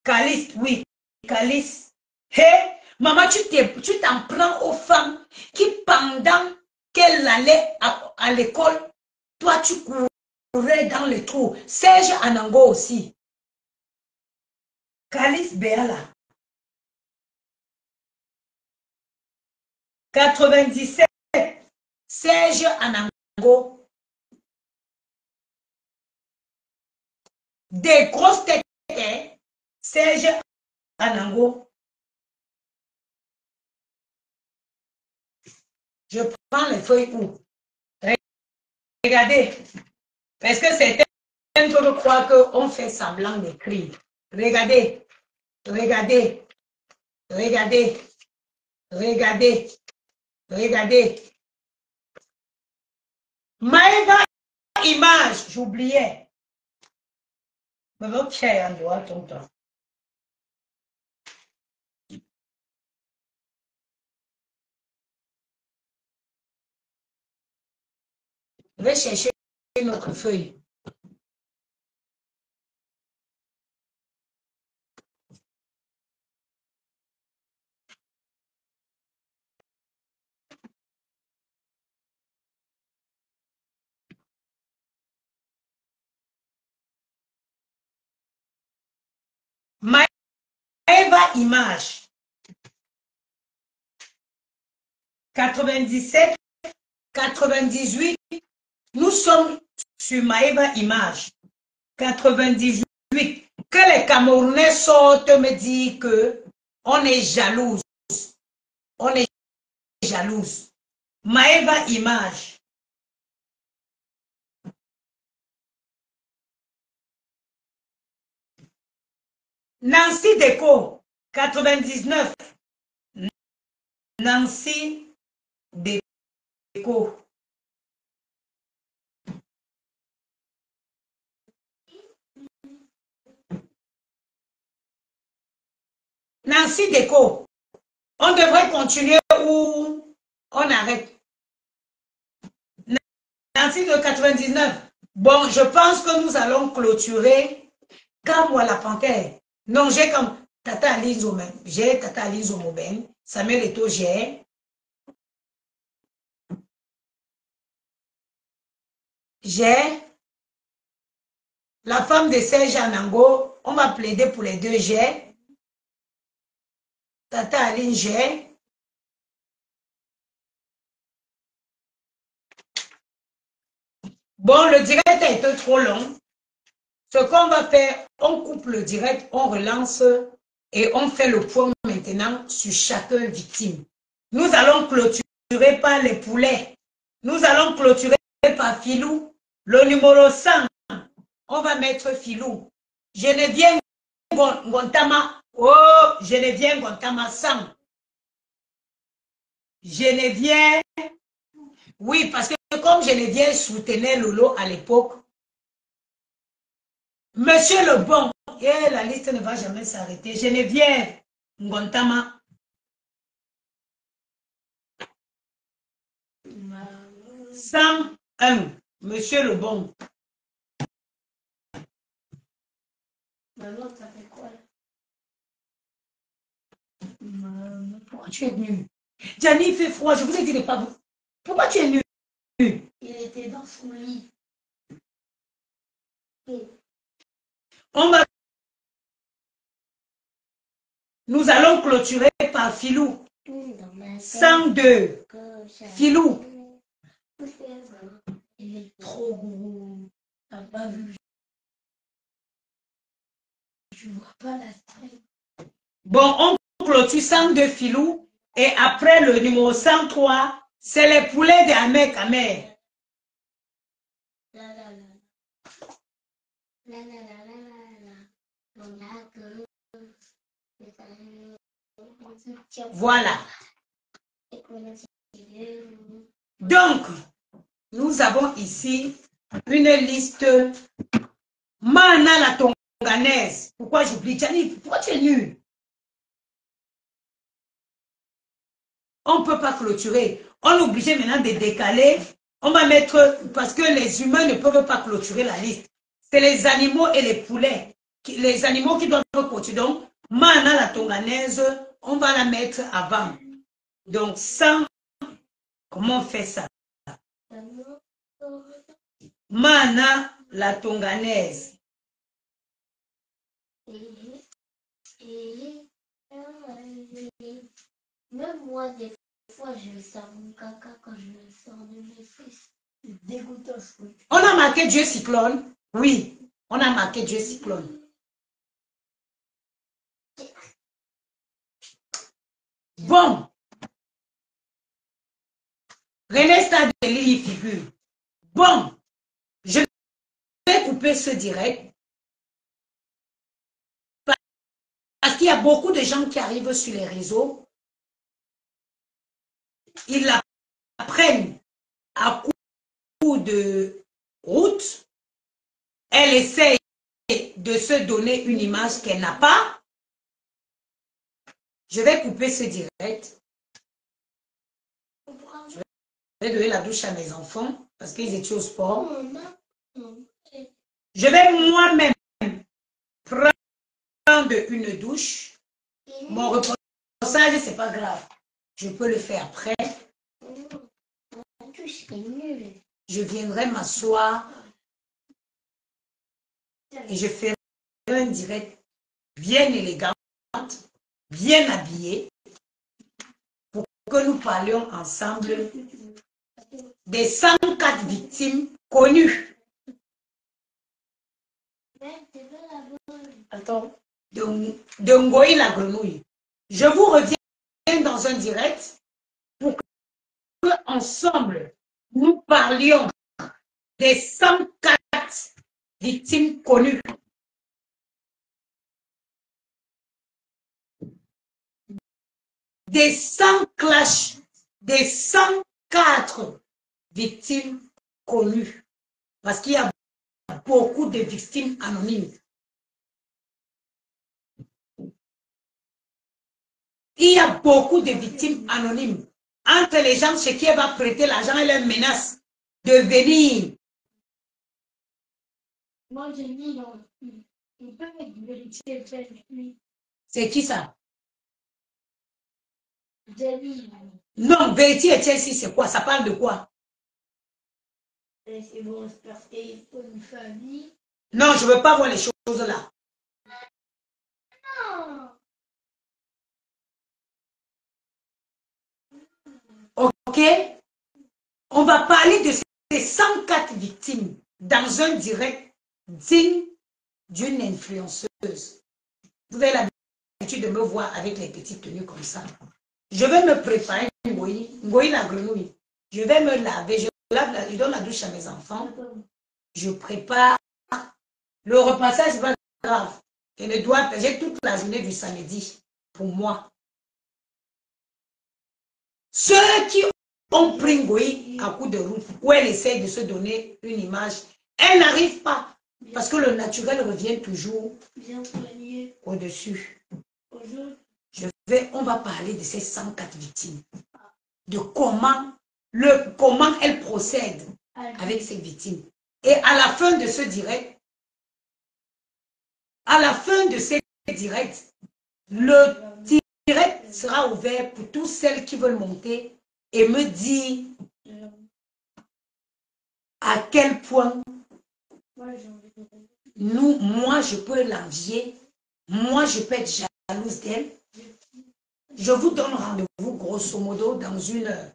Calice, oui. Calice. Hé, Maman, tu t'en prends aux femmes qui, pendant qu'elles allaient à l'école, toi, tu courais dans les trous. Serge Anango aussi. Calice Béala. 97. Serge Anango. Des grosses têtes. Serge Anango. Je prends les feuilles où? Regardez. Parce que certains peuvent croire qu'on fait semblant d'écrire. Regardez. Regardez. Regardez. Regardez. Regardez. Maëva image, j'oubliais. Mais votre chère en droit ton temps. Je vais chercher notre feuille. Maëva image. 97, 98. Nous sommes sur Maëva image. 98. Que les Camerounais sortent me dire que on est jalouse. On est jalouse. Maëva image. Nancy Déco. 99. Nancy Déco. Nancy Déco. On devrait continuer ou on arrête? Nancy de 99. Bon, je pense que nous allons clôturer. Comme moi la panthère. Non, j'ai comme Tata Alice Omen. J'ai Tata Alice Omen. Samuel Eto'o, j'ai. J'ai. La femme de Serge Anango. On va plaider pour les deux. J'ai. Tata Aline, j'ai. Bon, le direct a été trop long. Ce qu'on va faire, on coupe le direct, on relance et on fait le point maintenant sur chacun victime. Nous allons clôturer par les poulets. Nous allons clôturer par Filou. Le numéro 100, on va mettre Filou. Geneviève Gontama. Oh, Geneviève Gontama 100. Geneviève. Oui, parce que comme Geneviève soutenait Lolo à l'époque, Monsieur le bon, et la liste ne va jamais s'arrêter. Geneviève Ngontama. « 101. Monsieur le bon. Maman, ça fait quoi? Pourquoi tu es nul? Gianni, il fait froid. Je vous ai dit de ne pas vous. Pourquoi tu es nul? Il était dans son lit. On va. Nous allons clôturer par Filou. 102. Filou. Il est trop gros. T'as pas vu? Je vois pas la taille. Bon, on clôture 102 Filou. Et après le numéro 103, c'est les poulets d'Amer Kamer. Voilà. Donc, nous avons ici une liste. Mana la Tonganaise. Pourquoi j'oublie? Gianni, pourquoi tu es nul? On ne peut pas clôturer. On est obligé maintenant de décaler. On va mettre, parce que les humains ne peuvent pas clôturer la liste. C'est les animaux et les poulets. Les animaux qui doivent clôturer. Donc, Mana la Tonganaise, On va la mettre avant. Donc, sans, comment on fait ça? Mana, la tonganaise. Même moi, des fois, je sors mon caca quand je le sors de mes fesses. C'est dégoûtant ce truc. On a marqué Dieu cyclone? Oui, on a marqué Dieu cyclone. Bon. René Stadeli figure. Bon. Je vais couper ce direct. Parce qu'il y a beaucoup de gens qui arrivent sur les réseaux. Ils la prennent à coup de route. Elle essaie de se donner une image qu'elle n'a pas. Je vais couper ce direct. Je vais donner la douche à mes enfants parce qu'ils étaient au sport. Je vais moi-même prendre une douche. Mon repassage, c'est pas grave. Je peux le faire après. Je viendrai m'asseoir et je ferai un direct bien élégant, bien habillé, pour que nous parlions ensemble des 104 victimes connues. Attends. De Ngoï la grenouille. Je vous reviens dans un direct pour que ensemble nous parlions des 104 victimes connues. Des 100 clashs, des 104 victimes connues. Parce qu'il y a beaucoup de victimes anonymes. Il y a beaucoup de victimes anonymes. Entre les gens chez qui elle va prêter l'argent, elle leur menace de venir. Moi, j'ai mis dans il peut être vérité. C'est qui ça? Non, vérité et Chelsea, c'est quoi? Ça parle de quoi? C'est bon, parce qu'il faut une famille. Non, je ne veux pas voir les choses là. Ok? On va parler de ces 104 victimes dans un direct digne d'une influenceuse. Vous avez l'habitude de me voir avec les petites tenues comme ça. Je vais me préparer, Ngoï la grenouille. Je vais me laver, je donne la douche à mes enfants. Je prépare. Le repassage, c'est pas grave. J'ai toute la journée du samedi pour moi. Ceux qui ont pris Ngoï à coup de route, où elle essaie de se donner une image, elle n'arrive pas. Parce que le naturel revient toujours au-dessus. On va parler de ces 104 victimes. De comment elle procède avec ces victimes. Et à la fin de ce direct, le direct sera ouvert pour toutes celles qui veulent monter et me dire à quel point moi je peux l'envier, moi je peux être jalouse d'elle. Je vous donne rendez-vous grosso modo dans une heure.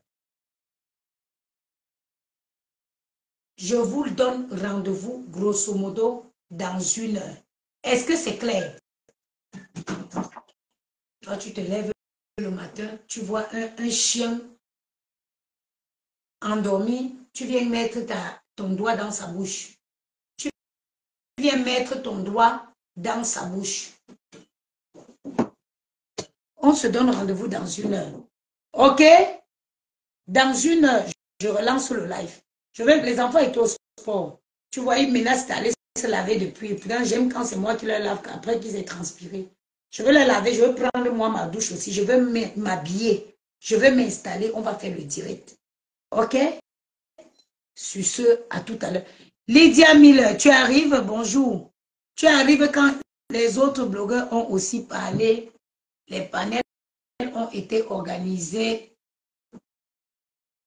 Je vous donne rendez-vous grosso modo dans une heure. Est-ce que c'est clair? Toi, tu te lèves le matin, tu vois un chien endormi, tu viens mettre ton doigt dans sa bouche. Tu viens mettre ton doigt dans sa bouche. On se donne rendez-vous dans une heure. OK? Dans une heure, je relance le live. Les enfants étaient au sport. Tu vois, ils menacent d'aller se laver depuis. Pourtant, j'aime quand c'est moi qui leur lave après qu'ils aient transpiré. Je vais les laver, je vais prendre moi ma douche aussi. Je vais m'habiller. Je vais m'installer. On va faire le direct. OK? Sur ce, à tout à l'heure. Lydia Miller, tu arrives? Bonjour. Tu arrives quand les autres blogueurs ont aussi parlé, les panels ont été organisées.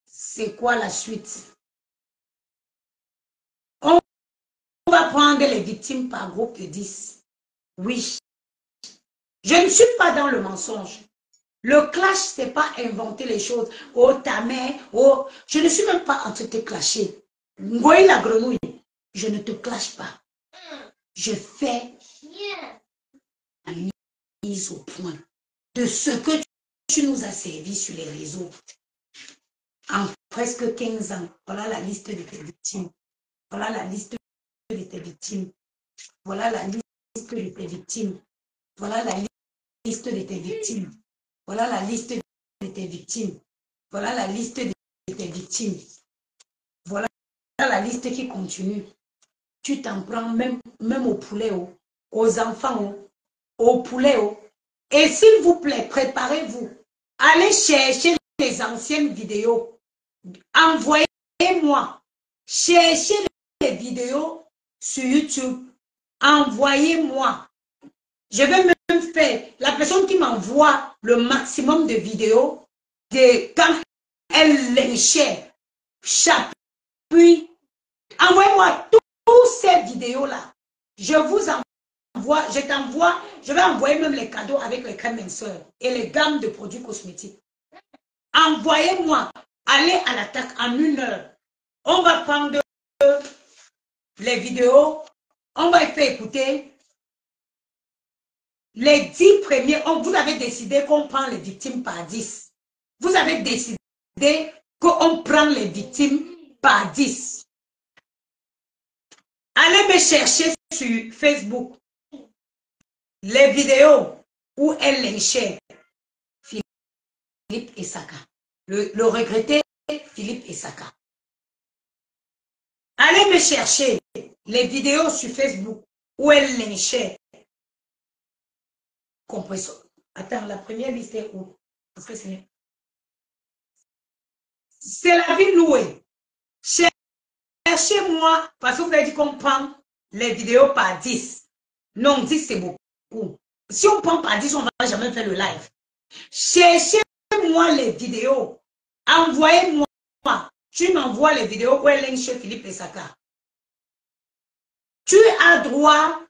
C'est quoi la suite? On va prendre les victimes par groupe de 10. Oui. Je ne suis pas dans le mensonge. Le clash, c'est pas inventer les choses. Oh, ta mère, oh. Je ne suis même pas en train de te clasher. Ngoï la grenouille, je ne te clash pas. Je fais la mise au point de ce que tu nous as servi sur les réseaux. En presque 15 ans, voilà la liste de tes victimes. Voilà la liste de tes victimes. Voilà la liste de tes victimes. Voilà la liste de tes victimes. Voilà la liste de tes victimes. Voilà la liste de tes victimes. Voilà la liste qui continue. Tu t'en prends même au poulet, aux enfants, au poulet. Et s'il vous plaît, préparez-vous. Allez chercher les anciennes vidéos. Envoyez-moi. Cherchez les vidéos sur YouTube. Envoyez-moi. Je vais même faire, la personne qui m'envoie le maximum de vidéos, de quand elle lynchait, Chapuis, envoyez-moi toutes ces vidéos-là. Je vous envoie, je vais envoyer même les cadeaux avec les crèmes minceurs et les gammes de produits cosmétiques. Envoyez-moi, allez à l'attaque en 1 heure. On va prendre les vidéos, on va faire écouter. Les 10 premiers, vous avez décidé qu'on prend les victimes par 10. Vous avez décidé qu'on prend les victimes par 10. Allez me chercher sur Facebook les vidéos où elle lynchait Philippe Essaka. Le regretté Philippe Essaka. Allez me chercher les vidéos sur Facebook où elle lynchait. Compressor. Attends, la première liste est où? Parce que c'est la ville louée. Cherchez-moi, parce que vous avez dit qu'on prend les vidéos par 10. Non, 10 c'est beaucoup. Si on prend par 10, on ne va jamais faire le live. Cherchez-moi les vidéos. Envoyez-moi. Tu m'envoies les vidéos où elle est chez Philippe Essaka. Tu as droit,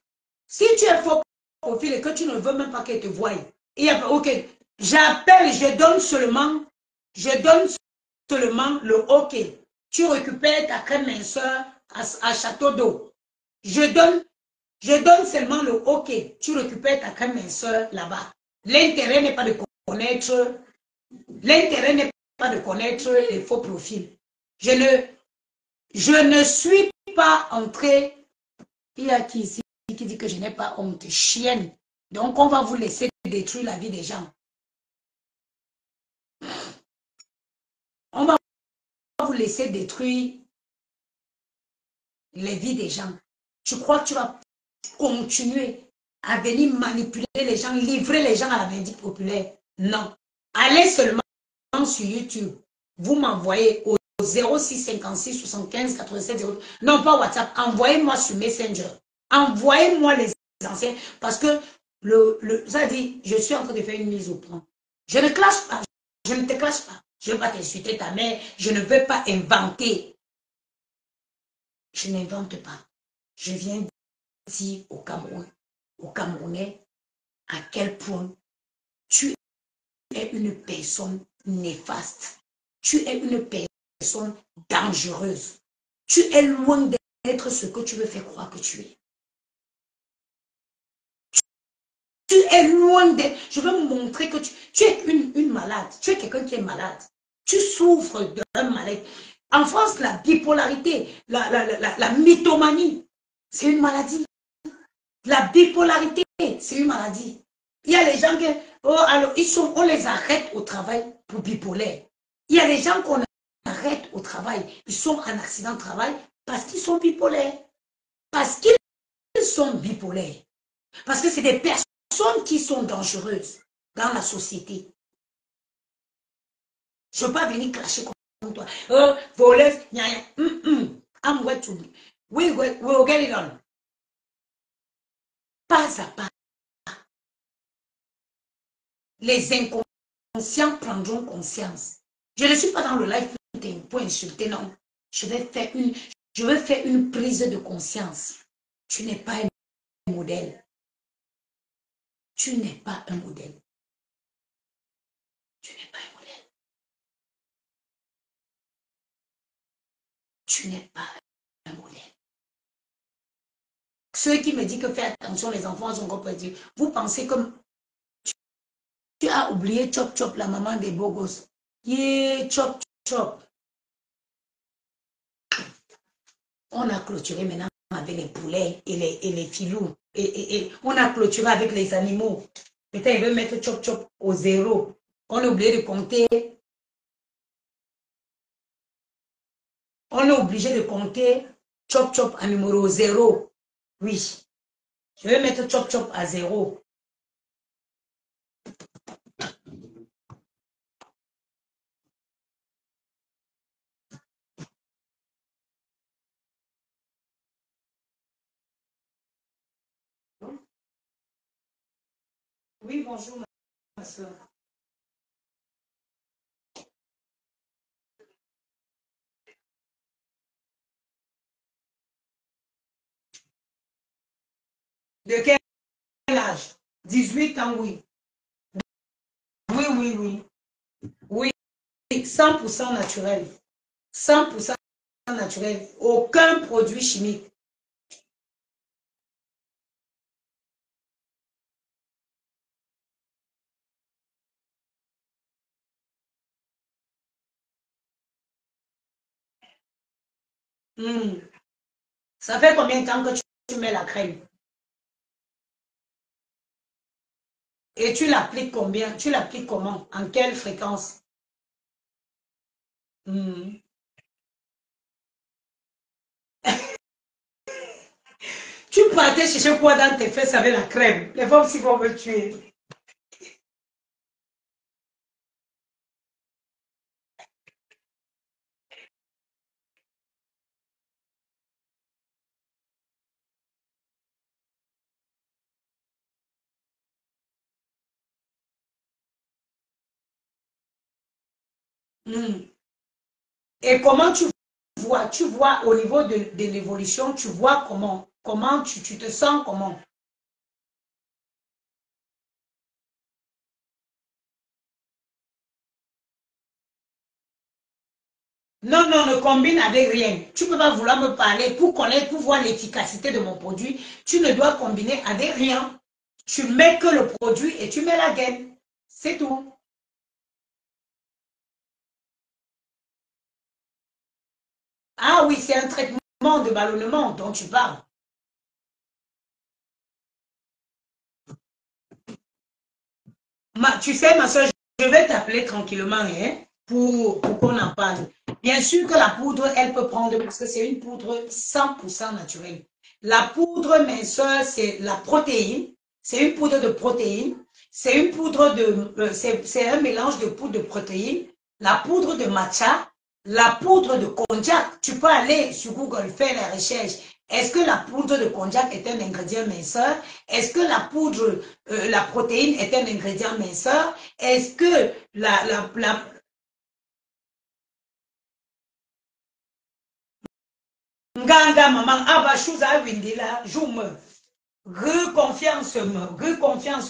si tu es faux profil et que tu ne veux même pas qu'elle te voie, ok, j'appelle, je donne seulement le OK. Tu récupères ta crème minceur à Château d'eau. Je donne seulement le OK. Tu récupères ta crème minceur là-bas. L'intérêt n'est pas de connaître, les faux profils. Je ne suis pas entrée. Il y a qui ici qui dit que je n'ai pas honte. Chienne. Donc, on va vous laisser détruire la vie des gens. On va vous laisser détruire les vies des gens. Tu crois que tu vas continuer à venir manipuler les gens, livrer les gens à la vindicte populaire? Non. Allez seulement sur YouTube. Vous m'envoyez au 06 56 75 87 0. Non, pas WhatsApp. Envoyez-moi sur Messenger. Envoyez-moi les anciens. Parce que ça dit, je suis en train de faire une mise au point. Je ne classe pas. Je ne te classe pas. Je ne vais pas t'insulter ta mère. Je ne veux pas inventer. Je n'invente pas. Je viens dire au Cameroun, aux Camerounais, à quel point tu es une personne néfaste. Tu es une personne dangereuse. Tu es loin d'être ce que tu veux faire croire que tu es. Tu es loin d'être. Je veux me montrer que tu es une malade. Tu es quelqu'un qui est malade. Tu souffres d'un mal-être. En France, la bipolarité, la mythomanie, c'est une maladie. La bipolarité, c'est une maladie. Il y a les gens qui, alors, on les arrête au travail pour bipolaire. Il y a des gens qu'on arrête au travail, ils sont en accident de travail parce qu'ils sont bipolaires. Parce qu'ils sont bipolaires. Parce que c'est des personnes qui sont dangereuses dans la société. Je ne veux pas venir cracher contre toi. Oh, voleuse, I'm going to. We will get it on. Pas à pas. Les incompétents conscients prendront conscience. Je ne suis pas dans le live pour insulter, non. Je vais faire une prise de conscience. Tu n'es pas un modèle. Tu n'es pas un modèle. Tu n'es pas un modèle. Tu n'es pas un modèle. Ceux qui me disent que fais attention, les enfants sont encore petits. Vous pensez comme tu as oublié Chop Chop, la maman des beaux gosses. Yeah, Chop Chop. On a clôturé maintenant avec les poulets et les filous. Et on a clôturé avec les animaux. Peut-être il veut mettre Chop Chop au 0. On a oublié de compter. On est obligé de compter Chop Chop à numéro 0. Oui. Je vais mettre Chop Chop à 0. Oui, bonjour, ma soeur. De quel âge? 18 ans, oui. Oui, oui, oui. Oui, 100% naturel. 100% naturel. Aucun produit chimique. Ça fait combien de temps que tu mets la crème? Et tu l'appliques combien? Tu l'appliques comment? En quelle fréquence? Tu partais chercher quoi dans tes fesses avec la crème? Les femmes, si vont me tuer. Et comment tu vois? Tu vois au niveau de l'évolution, tu vois comment? Comment tu te sens comment? Non, non, ne combine avec rien. Tu ne peux pas vouloir me parler pour connaître, pour voir l'efficacité de mon produit. Tu ne dois combiner avec rien. Tu mets que le produit et tu mets la gaine. C'est tout. Ah oui, c'est un traitement de ballonnement dont tu parles. Tu sais, ma soeur, je vais t'appeler tranquillement hein, pour qu'on en parle. Bien sûr que la poudre, elle peut prendre, parce que c'est une poudre 100% naturelle. La poudre minceur, c'est la protéine. C'est une poudre de protéines. C'est une poudre de, c'est un mélange de poudre de protéines. La poudre de matcha, la poudre de konjac. Tu peux aller sur Google, faire la recherche. Est-ce que la poudre de konjac est un ingrédient minceur? Est-ce que la poudre, la protéine est un ingrédient minceur? Est-ce que la nganga maman abashuza windila jume reconfiance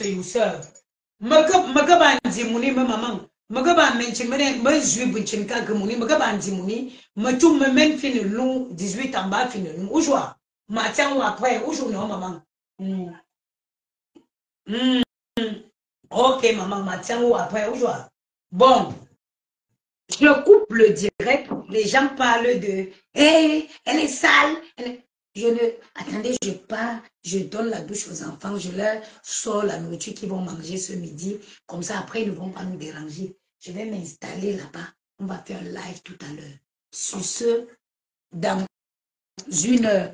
yourself maka ba nzimuni me maman maka ba menchimene me zui bunchinka gemuni maka ba nzimuni me tout me men fin long 18 en bas fin long oujwa ma tiens ou après oujwa non maman mm. Mm. Ok maman ma tiens ou après oujwa bon. Je coupe le direct, les gens parlent de hey, elle est sale. Je ne. Attendez, je pars, je donne la douche aux enfants, je leur sors la nourriture qu'ils vont manger ce midi. Comme ça, après, ils ne vont pas nous déranger. Je vais m'installer là-bas. On va faire un live tout à l'heure. Sur ce, dans une heure.